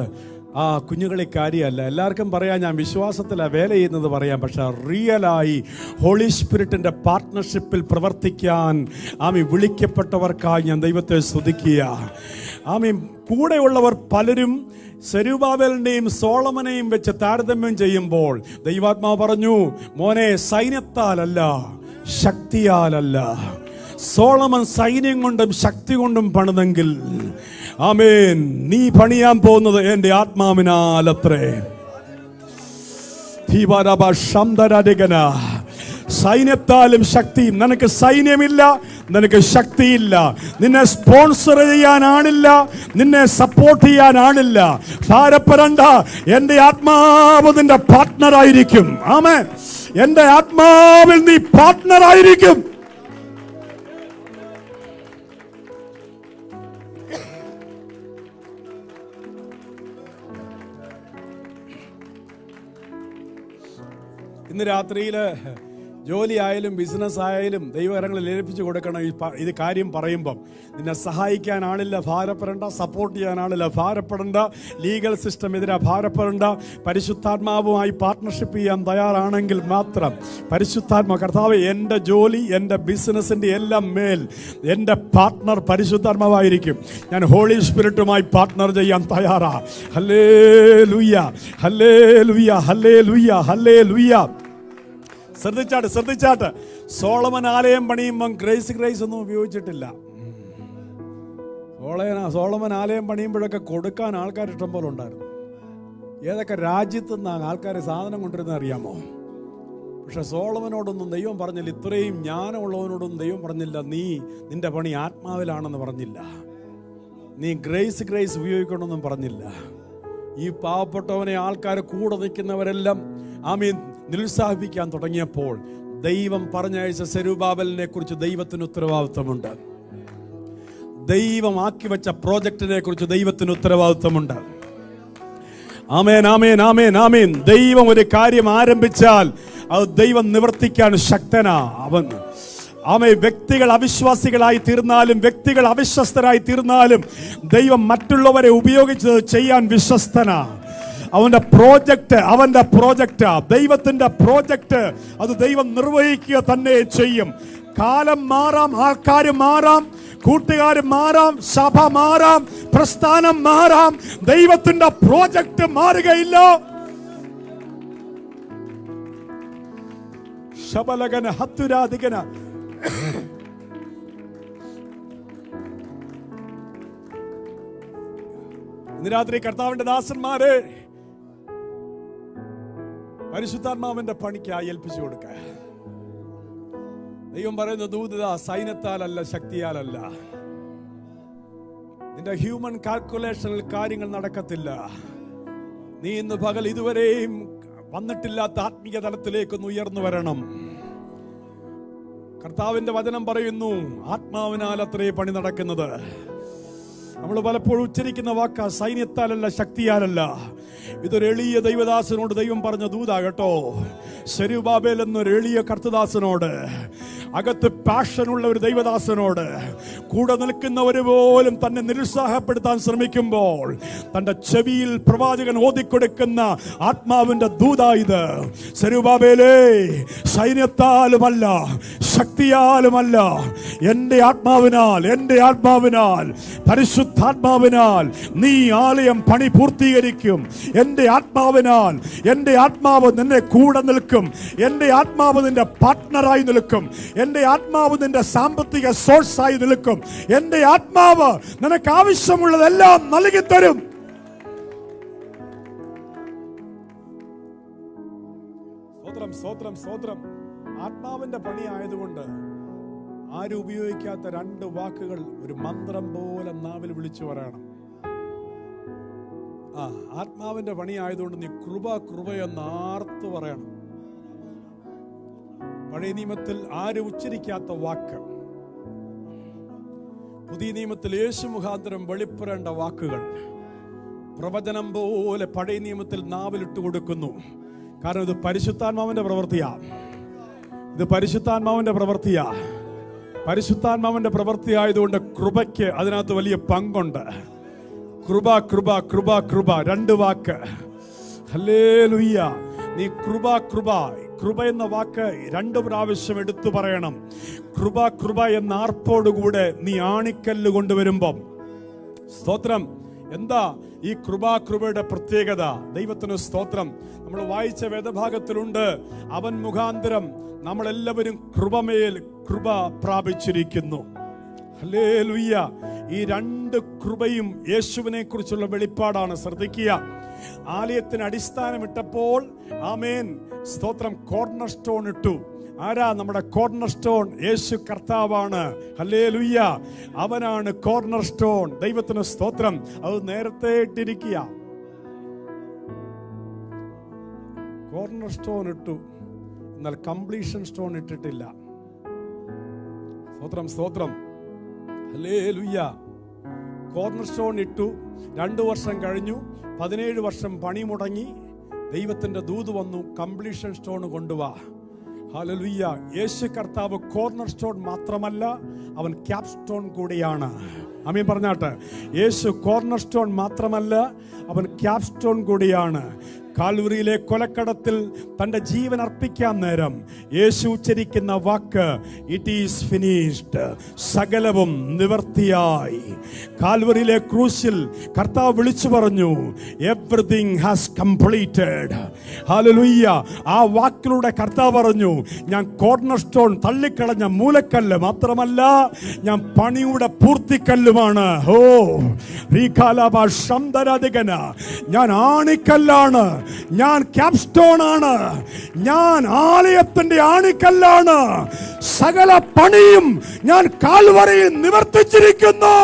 കുഞ്ഞുങ്ങളെ കാര്യമല്ല. എല്ലാവർക്കും പറയാം, ഞാൻ വിശ്വാസത്തിലാണ് വേല ചെയ്യുന്നത് പറയാം. പക്ഷെ റിയലായി ഹോളി സ്പിരിറ്റിൻ്റെ പാർട്ട്ണർഷിപ്പിൽ പ്രവർത്തിക്കാൻ വിളിക്കപ്പെട്ടവർക്കായി ഞാൻ ദൈവത്തെ സ്തുതിക്കുക. കൂടെയുള്ളവർ പലരും സെരുബാബേലിനെയും സോളമനെയും വെച്ച് താരതമ്യം ചെയ്യുമ്പോൾ ദൈവാത്മാവ് പറഞ്ഞു, മോനെ, സൈന്യത്താലല്ല ശക്തിയാലല്ല. സോളമൻ സൈന്യം കൊണ്ടും ശക്തി കൊണ്ടും പണിതെങ്കിൽ, ആമേൻ, നീ പണിയാൻ പോകുന്നത് എൻ്റെ ആത്മാവിനാലത്രേ. സൈന്യത്താലും ശക്തിയും. നിനക്ക് സൈന്യമില്ല, നിനക്ക് ശക്തിയില്ല, നിന്നെ സ്പോൺസർ ചെയ്യാനാണില്ല, നിന്നെ സപ്പോർട്ട് ചെയ്യാനാണില്ല. ഭാരപ്പെടണ്ട, എൻ്റെ ആത്മാവ് നിന്റെ പാർട്ട്ണറായിരിക്കും. ആമേൻ, എൻ്റെ ആത്മാവിൽ നീ പാർട്ട്ണറായിരിക്കും. ഇന്ന് രാത്രിയിൽ ജോലി ആയാലും ബിസിനസ് ആയാലും ദൈവകരങ്ങളിൽ ഏൽപ്പിച്ചു കൊടുക്കണം. ഇത് കാര്യം പറയുമ്പം നിന്നെ സഹായിക്കാൻ ആളില്ല, ഭാരപ്പെടേണ്ട. സപ്പോർട്ട് ചെയ്യാൻ ആളില്ല, ഭാരപ്പെടേണ്ട. ലീഗൽ സിസ്റ്റം എതിരെ ഭാരപ്പെടേണ്ട. പരിശുദ്ധാത്മാവുമായി പാർട്ട്ണർഷിപ്പ് ചെയ്യാൻ തയ്യാറാണെങ്കിൽ മാത്രം പരിശുദ്ധാത്മാ, കർത്താവ്, എൻ്റെ ജോലി, എൻ്റെ ബിസിനസിൻ്റെ എല്ലാം മേൽ എൻ്റെ പാർട്ട്ണർ പരിശുദ്ധാത്മാവായിരിക്കും. ഞാൻ ഹോളി സ്പിരിറ്റുമായി പാർട്ട്ണർ ചെയ്യാൻ തയ്യാറാ. Hallelujah, hallelujah, hallelujah, hallelujah. ശ്രദ്ധിച്ചാട്ട് സോളമൻ ആലയം പണിയുമ്പം ഗ്രേസ് ഒന്നും ഉപയോഗിച്ചിട്ടില്ല. സോളമൻ ആലയം പണിയുമ്പോഴൊക്കെ കൊടുക്കാൻ ആൾക്കാർ ഇഷ്ടം പോലെ ഉണ്ടായിരുന്നു. ഏതൊക്കെ രാജ്യത്തു നിന്നാണ് ആൾക്കാർ സാധനം കൊണ്ടിരുന്നത് അറിയാമോ? പക്ഷെ സോളമനോടൊന്നും ദൈവം പറഞ്ഞില്ല, ഇത്രയും ജ്ഞാനമുള്ളവനോടൊന്നും ദൈവം പറഞ്ഞില്ല, നിന്റെ പണി ആത്മാവിലാണെന്ന് പറഞ്ഞില്ല, നീ ഗ്രേസ് ഉപയോഗിക്കണമെന്നും പറഞ്ഞില്ല. ഈ പാവപ്പെട്ടവനെ ആൾക്കാർ കൂടെ നിൽക്കുന്നവരെല്ലാം നിരുത്സാഹിപ്പിക്കാൻ തുടങ്ങിയപ്പോൾ ദൈവം പറഞ്ഞയച്ച സെരുബാബേലിനെ കുറിച്ച് ദൈവത്തിന് ഉത്തരവാദിത്വമുണ്ട്. ദൈവം ആക്കി വെച്ച പ്രോജക്റ്റിനെ കുറിച്ച് ദൈവത്തിന് ഉത്തരവാദിത്വമുണ്ട്. ആമേൻ, ആമേൻ, ആമേൻ, ആമേൻ. ദൈവം ഒരു കാര്യം ആരംഭിച്ചാൽ അത് ദൈവം നിവർത്തിക്കാൻ ശക്തനാ. വ്യക്തികൾ അവിശ്വാസികളായി തീർന്നാലും, വ്യക്തികൾ അവിശ്വസ്തരായി തീർന്നാലും ദൈവം മറ്റുള്ളവരെ ഉപയോഗിച്ചത് ചെയ്യാൻ വിശ്വസ്തനാ. അവന്റെ പ്രോജക്റ്റ് ദൈവത്തിന്റെ പ്രോജക്റ്റ്, അത് ദൈവം നിർവഹിക്കുക തന്നെ ചെയ്യും. കാലം മാറാം, ആൾക്കാർ മാറാം, കൂട്ടുകാർ മാറാം, സഭ മാറാം, പ്രസ്ഥാനം മാറാം, ദൈവത്തിന്റെ പ്രോജക്റ്റ് മാറുകയില്ല. ശബലഗന ഹത്തുരാധികന. ഇന്ന് രാത്രി കർത്താവിന്റെ ദാസന്മാരെ പരിശുദ്ധാത്മാവിന്റെ പണിക്കായി ഏൽപ്പിച്ചു കൊടുക്കുക. ദൈവം പറയുന്ന ദൂതത സൈന്യത്താലല്ല ശക്തിയാലല്ല. നിന്റെ ഹ്യൂമൻ കാൽക്കുലേഷനിൽ കാര്യങ്ങൾ നടക്കത്തില്ല. നീ ഇന്ന് പകൽ ഇതുവരെയും വന്നിട്ടില്ലാത്ത ആത്മീയ തലത്തിലേക്കൊന്ന് ഉയർന്നു വരണം. കർത്താവിന്റെ വചനം പറയുന്നു, ആത്മാവിനാൽ അത്രേ പണി നടക്കുന്നത്. നമ്മൾ പലപ്പോഴും ഉച്ചരിക്കുന്ന വാക്ക സൈന്യത്താലല്ല ശക്തിയാലല്ല. ഇതൊരു എളിയ ദൈവദാസനോട് ദൈവം പറഞ്ഞ ദൂതാ കേട്ടോ. സെരുബാബേൽ എന്നൊരു എളിയ കർത്തദാസനോട്, അകത്ത് പാഷനുള്ള ഒരു ദൈവദാസനോട്, കൂടെ നിൽക്കുന്നവര് പോലും തന്നെ നിരുത്സാഹപ്പെടുത്താൻ ശ്രമിക്കുമ്പോൾ തന്റെ ചെവിയിൽ പ്രവാചകൻ ഓതിക്കൊടുക്കുന്ന ആത്മാവിന്റെ ദൂതാ ഇത്. സെരുബാബേലേ, സൈന്യത്താലുമല്ല ശക്തിയാലുമല്ല, എൻ്റെ ആത്മാവിനാൽ പരിശുദ്ധാത്മാവിനാൽ നീ ആലയം പണി പൂർത്തീകരിക്കും. എൻ്റെ ആത്മാവ് നിന്നെ കൂടെ നിൽക്കും. എൻ്റെ ആത്മാവ് നിന്റെ പാർട്ട്ണറായി നിൽക്കും. എൻ്റെ ആത്മാവ് നിന്റെ സാമ്പത്തിക സോഴ്സായി നിൽക്കും. എൻ്റെ ആത്മാവ് നിനക്ക് ആവശ്യമുള്ളതെല്ലാം നൽകി തരും. സ്തോത്രം. ആത്മാവിന്റെ പണി ആയതുകൊണ്ട് ആരും ഉപയോഗിക്കാത്ത രണ്ട് വാക്കുകൾ ഒരു മന്ത്രം പോലെ നാവിൽ വിളിച്ചു പറയണം. ആത്മാവിന്റെ പണി ആയതുകൊണ്ട് നീ കൃപ കൃപയെന്ന് ആർത്ത് പറയണം. പഴയ നിയമത്തിൽ ആരും ഉച്ചരിക്കാത്ത വാക്ക് പുതിയ നിയമത്തിൽ യേശു മുഖാന്തരം വെളിപ്പെടേണ്ട വാക്കുകൾ പ്രവചനം പോലെ പഴയ നിയമത്തിൽ നാവിലിട്ട് കൊടുക്കുന്നു. കാരണം ഇത് പരിശുദ്ധാത്മാവിന്റെ പ്രവൃത്തിയാ. ഇത് പരിശുദ്ധാത്മാവിന്റെ പ്രവൃത്തിയാ. പരിശുദ്ധാത്മാവിന്റെ പ്രവൃത്തി ആയതുകൊണ്ട് കൃപയ്ക്ക് അതിനകത്ത് വലിയ പങ്കുണ്ട്. കൃപ കൃപ കൃപ കൃപ, രണ്ട് വാക്ക്. ഹല്ലേലൂയ. നീ കൃപ കൃപ, കൃപ എന്ന വാക്ക് 2 പ്രാവശ്യം എടുത്തു പറയണം. കൃപ കൃപ എന്ന ആർപ്പോടുകൂടെ നീ ആണിക്കല്ല് കൊണ്ടുവരുമ്പം, സ്തോത്രം. എന്താ ഈ കൃപയുടെ പ്രത്യേകത? ദൈവത്തിന് സ്തോത്രം. നമ്മൾ വായിച്ച വേദഭാഗത്തിലുണ്ട്, അവൻ മുഖാന്തരം നമ്മളെല്ലാവരും കൃപമേൽ കൃപ പ്രാപിച്ചിരിക്കുന്നു. ഹല്ലേലൂയ. ഈ 2 കൃപയും യേശുവിനെ കുറിച്ചുള്ള വെളിപ്പാടാണ്. ശ്രദ്ധിക്കുക. ആലയത്തിന് അടിസ്ഥാനമിട്ടപ്പോൾ, ആമേൻ, സ്തോത്രം, കോർണർ സ്റ്റോൺ ഇട്ടു. ആരാ നമ്മുടെ കോർണർ സ്റ്റോൺ? യേശു കർത്താവാണ്. ഹല്ലേലൂയ. അവനാണ് കോർണർ സ്റ്റോൺ. ദൈവത്തിന് സ്തോത്രം. അത് നേരത്തെ ഇട്ടിരിക്കുക. കോർണർ സ്റ്റോൺ ഇട്ടു, എന്നാൽ കംപ്ലീഷൻ സ്റ്റോൺ ഇട്ടിട്ടില്ല. സ്തോത്രം സ്തോത്രം. ഹല്ലേലൂയ. കോർണർ സ്റ്റോൺ ഇട്ടു. 2 വർഷം കഴിഞ്ഞു. 17 വർഷം പണി മുടങ്ങി. ദൈവത്തിന്റെ ദൂത് വന്നു, കംപ്ലീഷൻ സ്റ്റോൺ കൊണ്ടുവാ. ഹല്ലേലൂയ. യേശു കർത്താവ് കോർണർ സ്റ്റോൺ മാത്രമല്ല, അവൻ ക്യാപ് സ്റ്റോൺ കൂടിയാണ്. ആമേൻ പറഞ്ഞാട്ടെ. യേശു കോർണർ സ്റ്റോൺ മാത്രമല്ല, അവൻ ക്യാപ് സ്റ്റോൺ കൂടിയാണ്. കാൽവറിയിലെ കൊലക്കടത്തിൽ തന്റെ ജീവൻ അർപ്പിക്കാൻ നേരം യേശു ഉച്ചരിക്കുന്ന വാക്ക്, ഇറ്റ് ഈസ് ഫിനിഷ്ഡ്. സകലവും നിവർത്തിയായി. കാൽവറിയിലെ ക്രൂശിൽ കർത്താവ് വിളിച്ചു പറഞ്ഞു, എവറിത്തിങ് ഹാസ് കംപ്ലീറ്റഡ്. ഹല്ലേലൂയ. ആ വാക്കിലൂടെ കർത്താവ് പറഞ്ഞു, ഞാൻ കോർണർ സ്റ്റോൺ തള്ളിക്കളഞ്ഞ മൂലക്കല്ല് മാത്രമല്ല, ഞാൻ പണിയുടെ പൂർത്തിക്കല്ലുമാണ്. ഓ റീകാലാബാ ശംദരാധികന, ഞാൻ ആണിക്കല്ലാണ്, ഞാൻ ക്യാപ് സ്റ്റോൺ ആണ്, ഞാൻ ആലയത്തിന്റെ ആണിക്കല്ലാണ്. സകല പണിയും ഞാൻ കാൽവറിയിൽ നിവർത്തിച്ചിരിക്കുന്നു.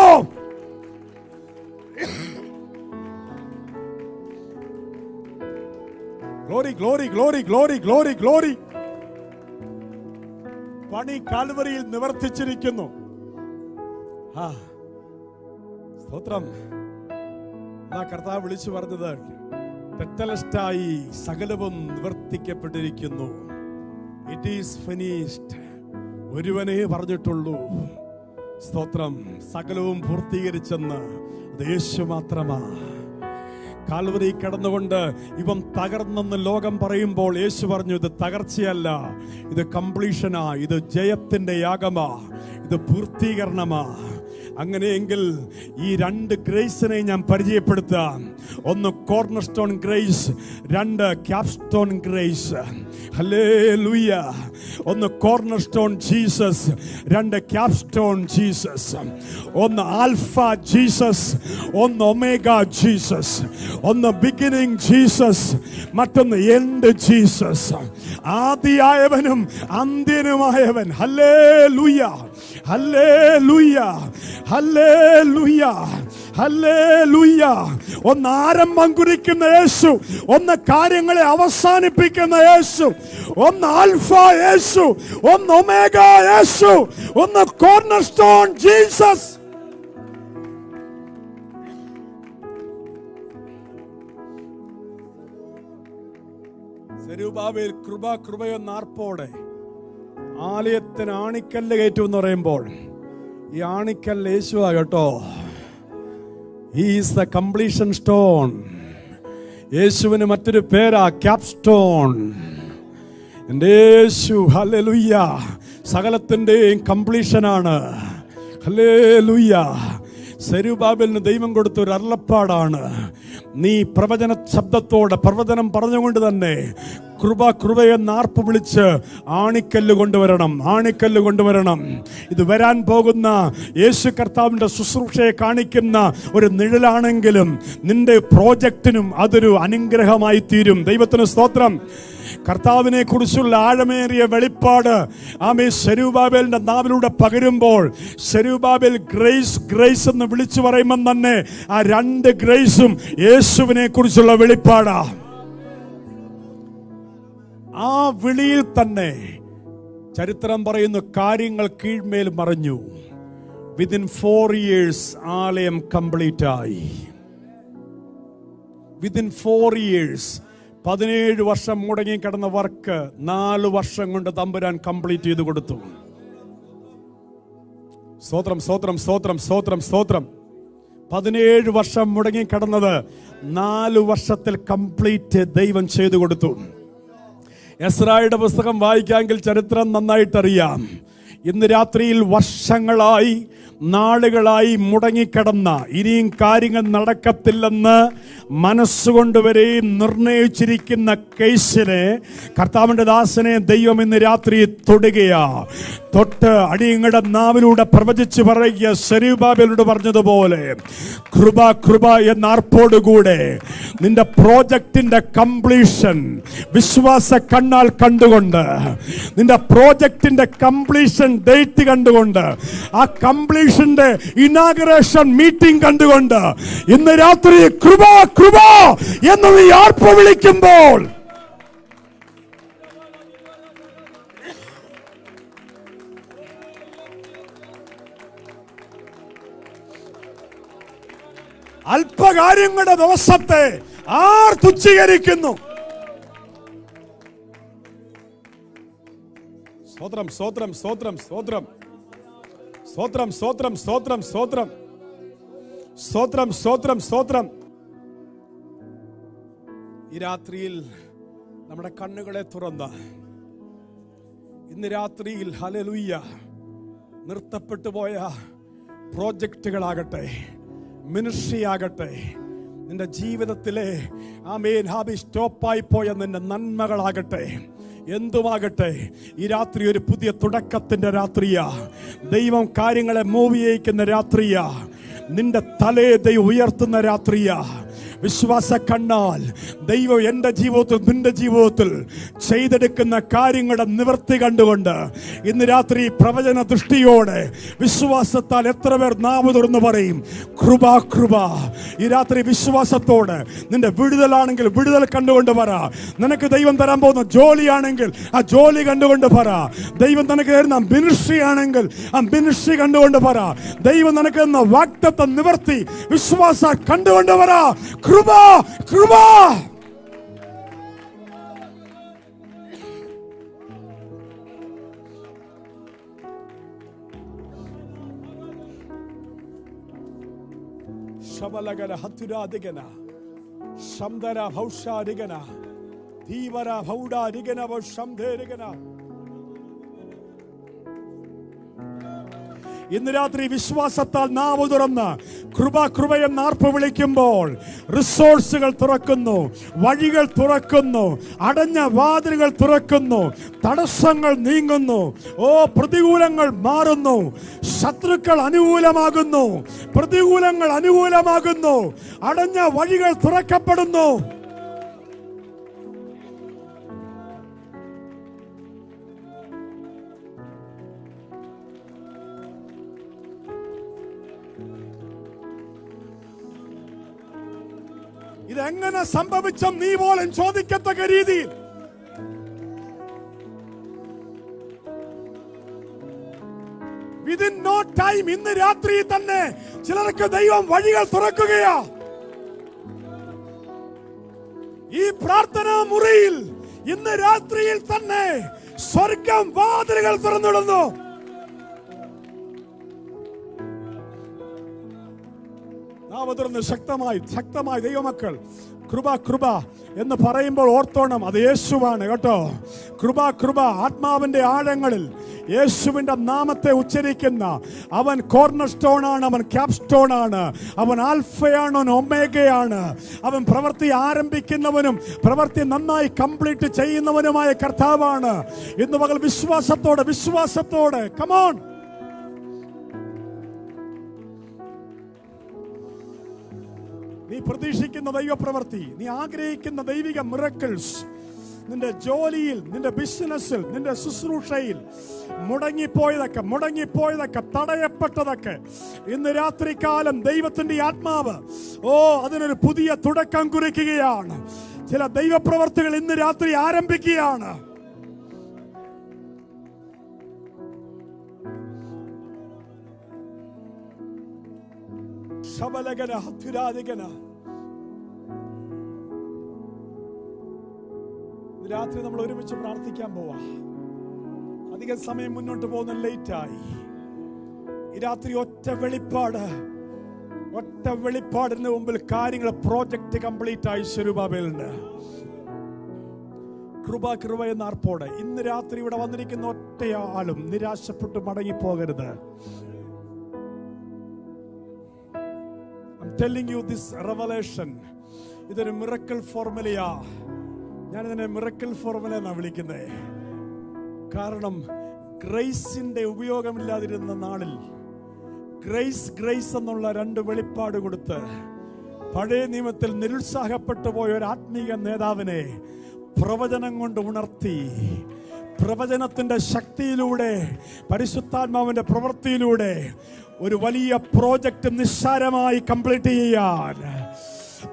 Glory glory glory glory glory glory. പണി കാൽവറിയിൽ നിവർത്തിച്ചിരിക്കുന്നു. സ്തോത്രം. കർത്താവ് വിളിച്ചു പറഞ്ഞത്, തെറ്റലസ്റ്റായി സകലവും നിവർത്തിക്കപ്പെട്ടിരിക്കുന്നു. It is finished. ഒരുവനേ പറഞ്ഞിട്ടുള്ളൂ. സ്തോത്രം. സകലവും പൂർത്തീകരിച്ചെന്ന് അത് യേശു മാത്രമാ. കാൽവറി കടന്നുകൊണ്ട് ഇവൻ തകർന്നെന്ന് ലോകം പറയുമ്പോൾ യേശു പറഞ്ഞു, ഇത് തകർച്ചയല്ല, ഇത് കംപ്ലീഷനാ, ഇത് ജയത്തിന്റെ യാഗമാ, ഇത് പൂർത്തീകരണമാ. അങ്ങനെയെങ്കിൽ ഈ 2 ഗ്രേസിനെ ഞാൻ പരിചയപ്പെടുത്താം. ഒന്ന് cornerstone grace, 2 capstone grace. Hallelujah. ഒന്ന് cornerstone Jesus, 2 capstone Jesus. ഒന്ന് ആൽഫ ജീസസ്, ഒന്ന് ഒമേഗ ജീസസ്. ഒന്ന് ബിഗിനിങ് ജീസസ്, മറ്റൊന്ന് എൻഡ് ജീസസ്. ആദിയായവനും അന്ത്യനുമായവൻ. Hallelujah hallelujah hallelujah hallelujah. ഒന്ന് ആരംഭം കുറിക്കുന്ന യേശു, ഒന്ന് കാര്യങ്ങളെ അവസാനിപ്പിക്കുന്ന യേശു, ഒന്ന് ആൽഫ യേശു, ഒന്ന് ഒമേഗ യേശു, ഒന്ന് കോർണർ സ്റ്റോൺ ജീസസ്. സെരുബാബേൽ കൃപ കൃപയെന്ന ആർപ്പോടെ ആലയത്തിന് ആണിക്കല്ല് കയറ്റും എന്ന് പറയുമ്പോൾ, ഈ ആണിക്കല്ല് യേശുവാ കേട്ടോ. He is the completion stone. യേശുവിന് മറ്റൊരു പേരാ ക്യാപ് സ്റ്റോൺ. എൻ്റെ യേശു ഹല്ലേലൂയ സകലത്തിൻ്റെയും കംപ്ലീഷനാണ്. ഹല്ലേലൂയ. സെരുബാബേലിന് ദൈവം കൊടുത്ത ഒരു അരുളപ്പാടാണ്. നീ പ്രവചന ശബ്ദത്തോടെ പ്രവചനം പറഞ്ഞുകൊണ്ട് തന്നെ കൃപയെന്ന് ആർപ്പ് വിളിച്ച് ആണിക്കല്ല് കൊണ്ടുവരണം, ആണിക്കല്ല് കൊണ്ടുവരണം. ഇത് വരാൻ പോകുന്ന യേശു കർത്താവിൻ്റെ ശുശ്രൂഷയെ കാണിക്കുന്ന ഒരു നിഴലാണെങ്കിലും നിന്റെ പ്രോജക്റ്റിനും അതൊരു അനുഗ്രഹമായി തീരും. ദൈവത്തിന് സ്തോത്രം. കർത്താവിനെ കുറിച്ചുള്ള ആഴമേറിയ വെളിപ്പാട് സെരുബാബേലിന്റെ നാവിലൂടെ പകരുമ്പോൾ, സെരുബാബേൽ ഗ്രേസ് ഗ്രേസ് എന്ന് വിളിച്ചു പറയുമ്പോൾ തന്നെ ആ രണ്ട് ഗ്രേസും യേശുവിനെ കുറിച്ചുള്ള വെളിപ്പാടാ. ആ വിളിയിൽ തന്നെ ചരിത്രം പറയുന്നു കാര്യങ്ങൾ കീഴ്മേൽ മറിഞ്ഞു. വിതിൻ 4 years ആലയം കംപ്ലീറ്റ് ആയി. വിതിൻ 4 years 17 വർഷം മുടങ്ങി കിടന്ന വർക്ക് 4 വർഷം കൊണ്ട് തമ്പുരാൻ കംപ്ലീറ്റ് ചെയ്ത് കൊടുത്തു. സ്തോത്രം, സ്തോത്രം, സ്തോത്രം, സ്തോത്രം, സ്തോത്രം. 17 വർഷം മുടങ്ങി കിടന്നത് 4 വർഷത്തിൽ കംപ്ലീറ്റ് ദൈവം ചെയ്തു കൊടുത്തു. എസ്രായുടെ പുസ്തകം വായിക്കാമെങ്കിൽ ചരിത്രം നന്നായിട്ടറിയാം. ഇന്ന് രാത്രിയിൽ വർഷങ്ങളായി നാളുകളായി മുടങ്ങിക്കിടന്ന, ഇനിയും കാര്യങ്ങൾ നടക്കത്തില്ലെന്ന് മനസ്സുകൊണ്ടുവരെയും നിർണയിച്ചിരിക്കുന്ന കേസിനെ കർത്താവിന്റെ ദാസനെ ദൈവം ഇന്ന് രാത്രി തൊടുകയാ. തൊട്ട് അടിയങ്ങളുടെ നാവിലൂടെ പ്രവചിച്ച് പറയുക, സെരുബാബേലോട് പറഞ്ഞതുപോലെ കൃപ കൃപ എന്ന ആർപ്പോടുകൂടെ നിന്റെ പ്രോജക്റ്റിന്റെ കംപ്ലീഷൻ വിശ്വാസ കണ്ണാൽ കണ്ടുകൊണ്ട്, നിന്റെ പ്രോജക്റ്റിന്റെ കംപ്ലീഷൻ ഡേറ്റ് കണ്ടുകൊണ്ട്, ആ കംപ്ലീഷന്റെ ഇനാഗറേഷൻ മീറ്റിംഗ് കണ്ടുകൊണ്ട് ഇന്ന് രാത്രി കൃപ കൃപ എന്ന് നീ ആർപ്പ് വിളിക്കുമ്പോൾ അല്പകാര്യങ്ങളുടെ ദിവസത്തെ ആർ തുച്ഛീകരിക്കുന്നു? സ്തോത്രം, സ്തോത്രം, സ്തോത്രം, സ്തോത്രം, സ്തോത്രം, സ്തോത്രം, സ്തോത്രം, സ്തോത്രം, സ്തോത്രം, സ്തോത്രം, സ്തോത്രം. ഈ രാത്രിയിൽ നമ്മുടെ കണ്ണുകളെ തുറന്ന ഇന്ന് രാത്രിയിൽ ഹല്ലേലൂയ നിർത്തപ്പെട്ടു പോയ പ്രോജക്റ്റുകളാകട്ടെ, മിനിസ്ട്രി ആകട്ടെ, നിന്റെ ജീവിതത്തിലെ സ്റ്റോപ്പായി പോയ നിന്റെ നന്മകളാകട്ടെ, എന്തുമാകട്ടെ, ഈ രാത്രി ഒരു പുതിയ തുടക്കത്തിന്റെ രാത്രിയാ. ദൈവം കാര്യങ്ങളെ മൂവ് ചെയ്യിക്കുന്ന രാത്രിയാ. നിന്റെ തലയെ ദൈവം ഉയർത്തുന്ന രാത്രിയാ. വിശ്വാസ കണ്ണാൽ ദൈവം എൻ്റെ ജീവിതത്തിൽ നിന്റെ ജീവിതത്തിൽ ചെയ്തെടുക്കുന്ന കാര്യങ്ങളുടെ നിവൃത്തി കണ്ടുകൊണ്ട് ഇന്ന് രാത്രി പ്രവചന ദൃഷ്ടിയോടെ വിശ്വാസത്താൽ എത്ര പേർ നാവ് തുറന്ന് പറയും കൃപ കൃപ? ഈ രാത്രി വിശ്വാസത്തോടെ നിന്റെ വിടുതലാണെങ്കിൽ വിടുതൽ കണ്ടുകൊണ്ട് പറ. നിനക്ക് ദൈവം തരാൻ പോകുന്ന ജോലിയാണെങ്കിൽ ആ ജോലി കണ്ടുകൊണ്ട് പറ. ദൈവം നിനക്ക് തരുന്ന മിനിസ്ട്രി ആണെങ്കിൽ ആ മിനിസ്ട്രി കണ്ടുകൊണ്ട് പറ. ദൈവം നിനക്ക് തന്ന വാഗ്ദത്തം നിവർത്തി വിശ്വാസ കണ്ടുകൊണ്ട് പറ കൃപ കൃപ. ശബലഗന ഹതുരാദിഗന ശംദര ഭൗഷാദിഗന ധീവര ഭൗഡാദിഗന വശംധേരിഗന. ഇന്ന് രാത്രി വിശ്വാസത്താൽ നാവ് തുറന്ന് കൃപ കൃപ എന്ന് ആർപ്പ് വിളിക്കുമ്പോൾ റിസോഴ്സുകൾ തുറക്കുന്നു, വഴികൾ തുറക്കുന്നു, അടഞ്ഞ വാതിലുകൾ തുറക്കുന്നു, തടസ്സങ്ങൾ നീങ്ങുന്നു. പ്രതികൂലങ്ങൾ മാറുന്നു, ശത്രുക്കൾ അനുകൂലമാകുന്നു, പ്രതികൂലങ്ങൾ അനുകൂലമാകുന്നു, അടഞ്ഞ വഴികൾ തുറക്കപ്പെടുന്നു. ഇതെങ്ങനെ സംഭവിച്ച നീ പോലും ചോദിക്കത്തക്ക രീതിയിൽ വിതിൻ നോ ടൈം ഇന്ന് രാത്രി തന്നെ ചിലർക്ക് ദൈവം വഴികൾ തുറക്കുകയാ. ഈ പ്രാർത്ഥനാ മുറിയിൽ ഇന്ന് രാത്രിയിൽ തന്നെ സ്വർഗം വാതിലുകൾ തുറന്നിടുന്നു. ശക്തമായി ശക്തമായി ദൈവമക്കൾ കൃപ കൃപ എന്ന് പറയുമ്പോൾ ഓർത്തോണം അത് യേശുവാണ് കേട്ടോ. കൃപ കൃപ ആത്മാവിന്റെ ആഴങ്ങളിൽ യേശുവിന്റെ നാമത്തെ ഉച്ചരിക്കുന്ന അവൻ കോർണർ സ്റ്റോൺ ആണ്, അവൻ ക്യാപ് സ്റ്റോൺ ആണ്, അവൻ ആൽഫയാണ്, അവൻ ഒമേഗയാണ്, അവൻ പ്രവൃത്തി ആരംഭിക്കുന്നവനും പ്രവൃത്തി നന്നായി കംപ്ലീറ്റ് ചെയ്യുന്നവനുമായ കർത്താവാണ്. ഇന്ന് പകൽ വിശ്വാസത്തോടെ കമോൺ. നീ പ്രതീക്ഷിക്കുന്ന ദൈവപ്രവൃത്തി, നീ ആഗ്രഹിക്കുന്ന ദൈവിക മിറക്കിൾസ് നിന്റെ ജോലിയിൽ, നിന്റെ ബിസിനസ്സിൽ, നിന്റെ ശുശ്രൂഷയിൽ മുടങ്ങിപ്പോയതൊക്കെ തടയപ്പെട്ടതൊക്കെ ഇന്ന് രാത്രികാലം ദൈവത്തിന്റെ ആത്മാവ് അതിനൊരു പുതിയ തുടക്കം കുറിക്കുകയാണ്. ചില ദൈവപ്രവർത്തികൾ ഇന്ന് രാത്രി ആരംഭിക്കുകയാണ്. രാത്രി നമ്മൾ ഒരുമിച്ച് പ്രാർത്ഥിക്കാൻ പോവാ. അധികം സമയം മുന്നോട്ട് പോകുന്ന ലേറ്റായി. ഈ രാത്രി ഒറ്റ വെളിപ്പാടിന് മുമ്പിൽ കാര്യങ്ങൾ പ്രോജക്റ്റ് കംപ്ലീറ്റ് ആയി സ്വരൂപാബേലുണ്ട്. കൃപ എന്ന ആർപ്പോടെ ഇന്ന് രാത്രി ഇവിടെ വന്നിരിക്കുന്ന ഒറ്റയാളും നിരാശപ്പെട്ട് മടങ്ങിപ്പോകരുത്. I'm telling you this revelation. ഇതൊരു മിറക്കിൾ ഫോർമുലയാ. ഞാനിതിനെ മിറക്കിൾ ഫോർമുല എന്നാണ് വിളിക്കുന്നത്. കാരണം ഗ്രേസിന്റെ ഉപയോഗമില്ലാതിരുന്ന നാളിൽ ഗ്രേസ് എന്നുള്ള 2 വെളിപ്പാട് കൊടുത്ത് പഴയ നിയമത്തിൽ നിരുത്സാഹപ്പെട്ടു പോയ ഒരു ആത്മീയ നേതാവിനെ പ്രവചനം കൊണ്ട് ഉണർത്തി, പ്രവചനത്തിന്റെ ശക്തിയിലൂടെ, പരിശുദ്ധാത്മാവിന്റെ പ്രവൃത്തിയിലൂടെ ഒരു വലിയ പ്രോജക്റ്റ് നിസ്സാരമായി കംപ്ലീറ്റ് ചെയ്യാൻ,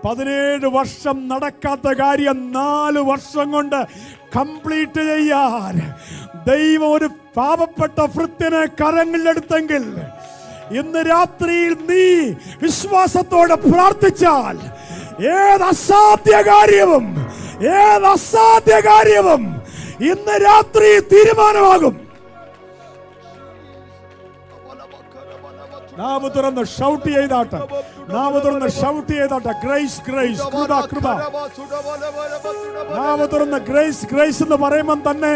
17 വർഷം നടക്കാത്ത കാര്യം 4 വർഷം കൊണ്ട് കംപ്ലീറ്റ് ചെയ്യാൻ ദൈവം ഒരു പാപപ്പെട്ട ഭൃത്യനെ കരങ്ങളിലെടുത്തെങ്കിൽ ഇന്ന് രാത്രിയിൽ നീ വിശ്വാസത്തോടെ പ്രാർത്ഥിച്ചാൽ ഏത് അസാധ്യ കാര്യവും ഇന്ന് രാത്രി തീരുമാനമാകും. നാവ് തുറന്ന് ഷൗട്ട് ചെയ്താട്ടെ. ഗ്രേസ് കൃപ. നാവ് തുറന്ന് ഗ്രേസ് എന്ന് പറയുമ്പോൾ തന്നെ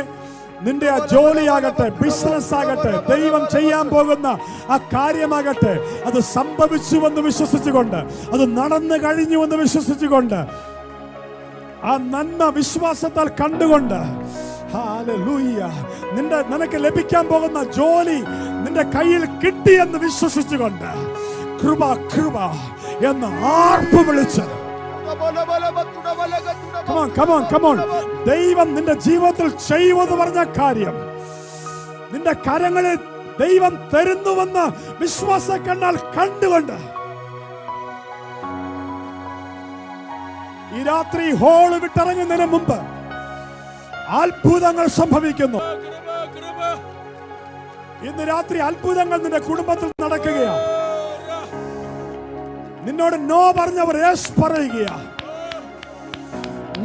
നിന്റെ ആ ജോലിയാകട്ടെ, ബിസിനസ് ആകട്ടെ, ദൈവം ചെയ്യാൻ പോകുന്ന ആ കാര്യമാകട്ടെ, അത് സംഭവിച്ചുവെന്ന് വിശ്വസിച്ചുകൊണ്ട്, അത് നടന്നു കഴിഞ്ഞുവെന്ന് വിശ്വസിച്ചുകൊണ്ട്, ആ നന്മ വിശ്വാസത്താൽ കണ്ടുകൊണ്ട്, ഹല്ലേലൂയ, നിനക്ക് ലഭിക്കാൻ പോകുന്ന ജോലി നിന്റെ കയ്യിൽ കിട്ടിയെന്ന് വിശ്വസിച്ചുകൊണ്ട് കൃപ എന്ന് ആർപ്പ് വിളിച്ച് Come on. ദൈവം നിന്റെ ജീവിതത്തിൽ ചെയ്യുമെന്ന് പറഞ്ഞ കാര്യം നിന്റെ കരങ്ങളിൽ ദൈവം തരുന്നുവെന്ന് വിശ്വാസ കണ്ണാൽ കണ്ടുകൊണ്ട് ഈ രാത്രി ഹോള് വിട്ടിറങ്ങുന്നതിന് മുമ്പ് അത്ഭുതങ്ങൾ സംഭവിക്കുന്നു. ഇന്ന് രാത്രി അത്ഭുതങ്ങൾ നിന്റെ കുടുംബത്തിൽ നടക്കുകയാണ്. നിന്നോട് നോ പറഞ്ഞവർ യെസ് പറയുകയാ.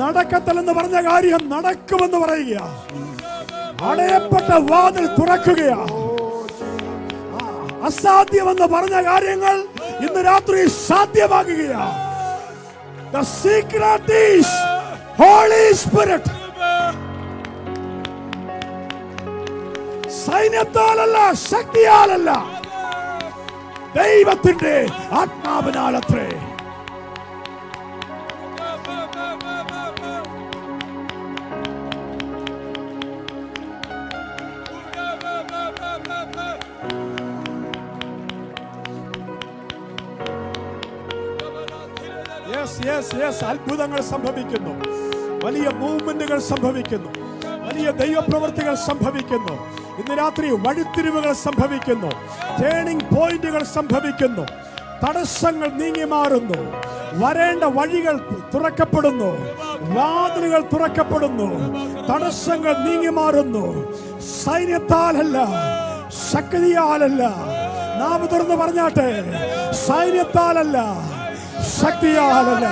നടക്കത്തില്ലെന്ന് പറഞ്ഞ കാര്യം നടക്കുമെന്ന് പറയുക. അടയപ്പെട്ട വാതിൽ തുറക്കുകയാ. അസാധ്യമെന്ന് പറഞ്ഞ കാര്യങ്ങൾ ഇന്ന് രാത്രി സാധ്യമാകുകയാ. The secret is Holy Spirit. സൈന്യത്താലല്ല, ശക്തിയാലല്ല, ദൈവത്തിന്റെ ആത്മാവിനാലത്രേ. യെസ് അത്ഭുതങ്ങൾ സംഭവിക്കുന്നു, വലിയ മൂവ്മെന്റുകൾ സംഭവിക്കുന്നു, വലിയ ദൈവപ്രവൃത്തികൾ സംഭവിക്കുന്നു. ഇന്ന് രാത്രി വഴിത്തിരിവുകൾ സംഭവിക്കുന്നു, ടേണിംഗ് പോയിന്റുകൾ സംഭവിക്കുന്നു, തടസ്സങ്ങൾ നീങ്ങി മാറുന്നു, വരേണ്ട വഴികൾ തുറക്കപ്പെടുന്നു, വാതിലുകൾ തുറക്കപ്പെടുന്നു, തടസ്സങ്ങൾ നീങ്ങി മാറുന്നു. സൈന്യത്താലല്ല, ശക്തിയാലല്ല. നാം തുറന്ന് പറഞ്ഞാട്ടെ, സൈന്യത്താലല്ല, ശക്തിയാലല്ല,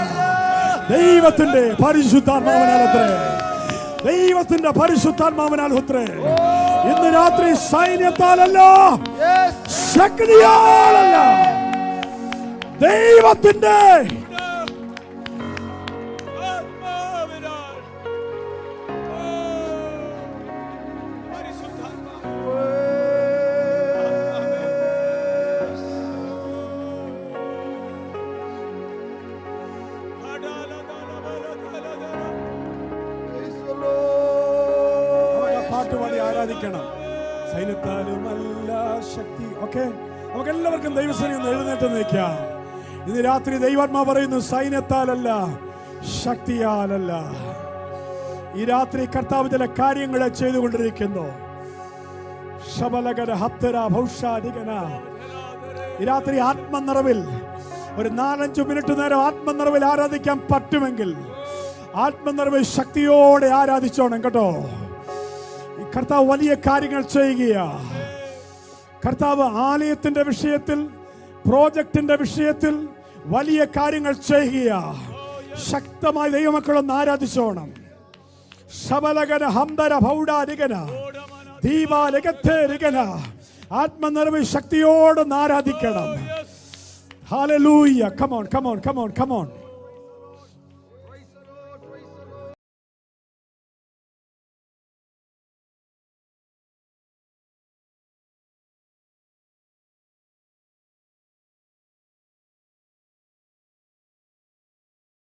ദൈവത്തിന്റെ പരിശുദ്ധാത്മാവിനാലത്രേ. ദൈവത്തിന്റെ പരിശുദ്ധാത്മാവിനാലത്രേ. ഇന്ന് രാത്രി സൈന്യത്താലല്ല, ശക്തിയാലല്ല, ദൈവത്തിന്റെ പാട്ടുപാടി ആരാധിക്കണം. സൈന്യത്താലുമല്ല ശക്തി. ഓക്കെ, നമുക്ക് എല്ലാവർക്കും ദൈവസേന ഒന്ന് എഴുന്നേറ്റ് നിൽക്കാം. ഇന്ന് രാത്രി ദൈവാത്മാ പറയുന്നു, സൈന്യത്താലല്ല ശക്തിയാലല്ല. ഈ രാത്രി കർത്താവ് ചില കാര്യങ്ങളെ ചെയ്തുകൊണ്ടിരിക്കുന്നു. ഈ രാത്രി ആത്മനിറവിൽ ഒരു 4-5 മിനിറ്റ് നേരം ആത്മനിറവിൽ ആരാധിക്കാൻ പറ്റുമെങ്കിൽ ആത്മനിറവിൽ ശക്തിയോടെ ആരാധിച്ചോണം കേട്ടോ. ഈ കർത്താവ് വലിയ കാര്യങ്ങൾ ചെയ്യുകയാ. കർത്താവ് ആലയത്തിന്റെ വിഷയത്തിൽ, പ്രോജക്റ്റിന്റെ വിഷയത്തിൽ വലിയ കാര്യങ്ങൾ ചെയ്യുകയാ. ശക്തമായി ദൈവമക്കളൊന്ന് ആരാധിച്ചോണം. ശബലഗന ഹംദര ഭൗഡാരികന ദീപാലകത്തേരികന ആത്മനിറവിൽ ശക്തിയോടൊന്ന് ആരാധിക്കണം. Hallelujah. Come on, come on, come on, come on.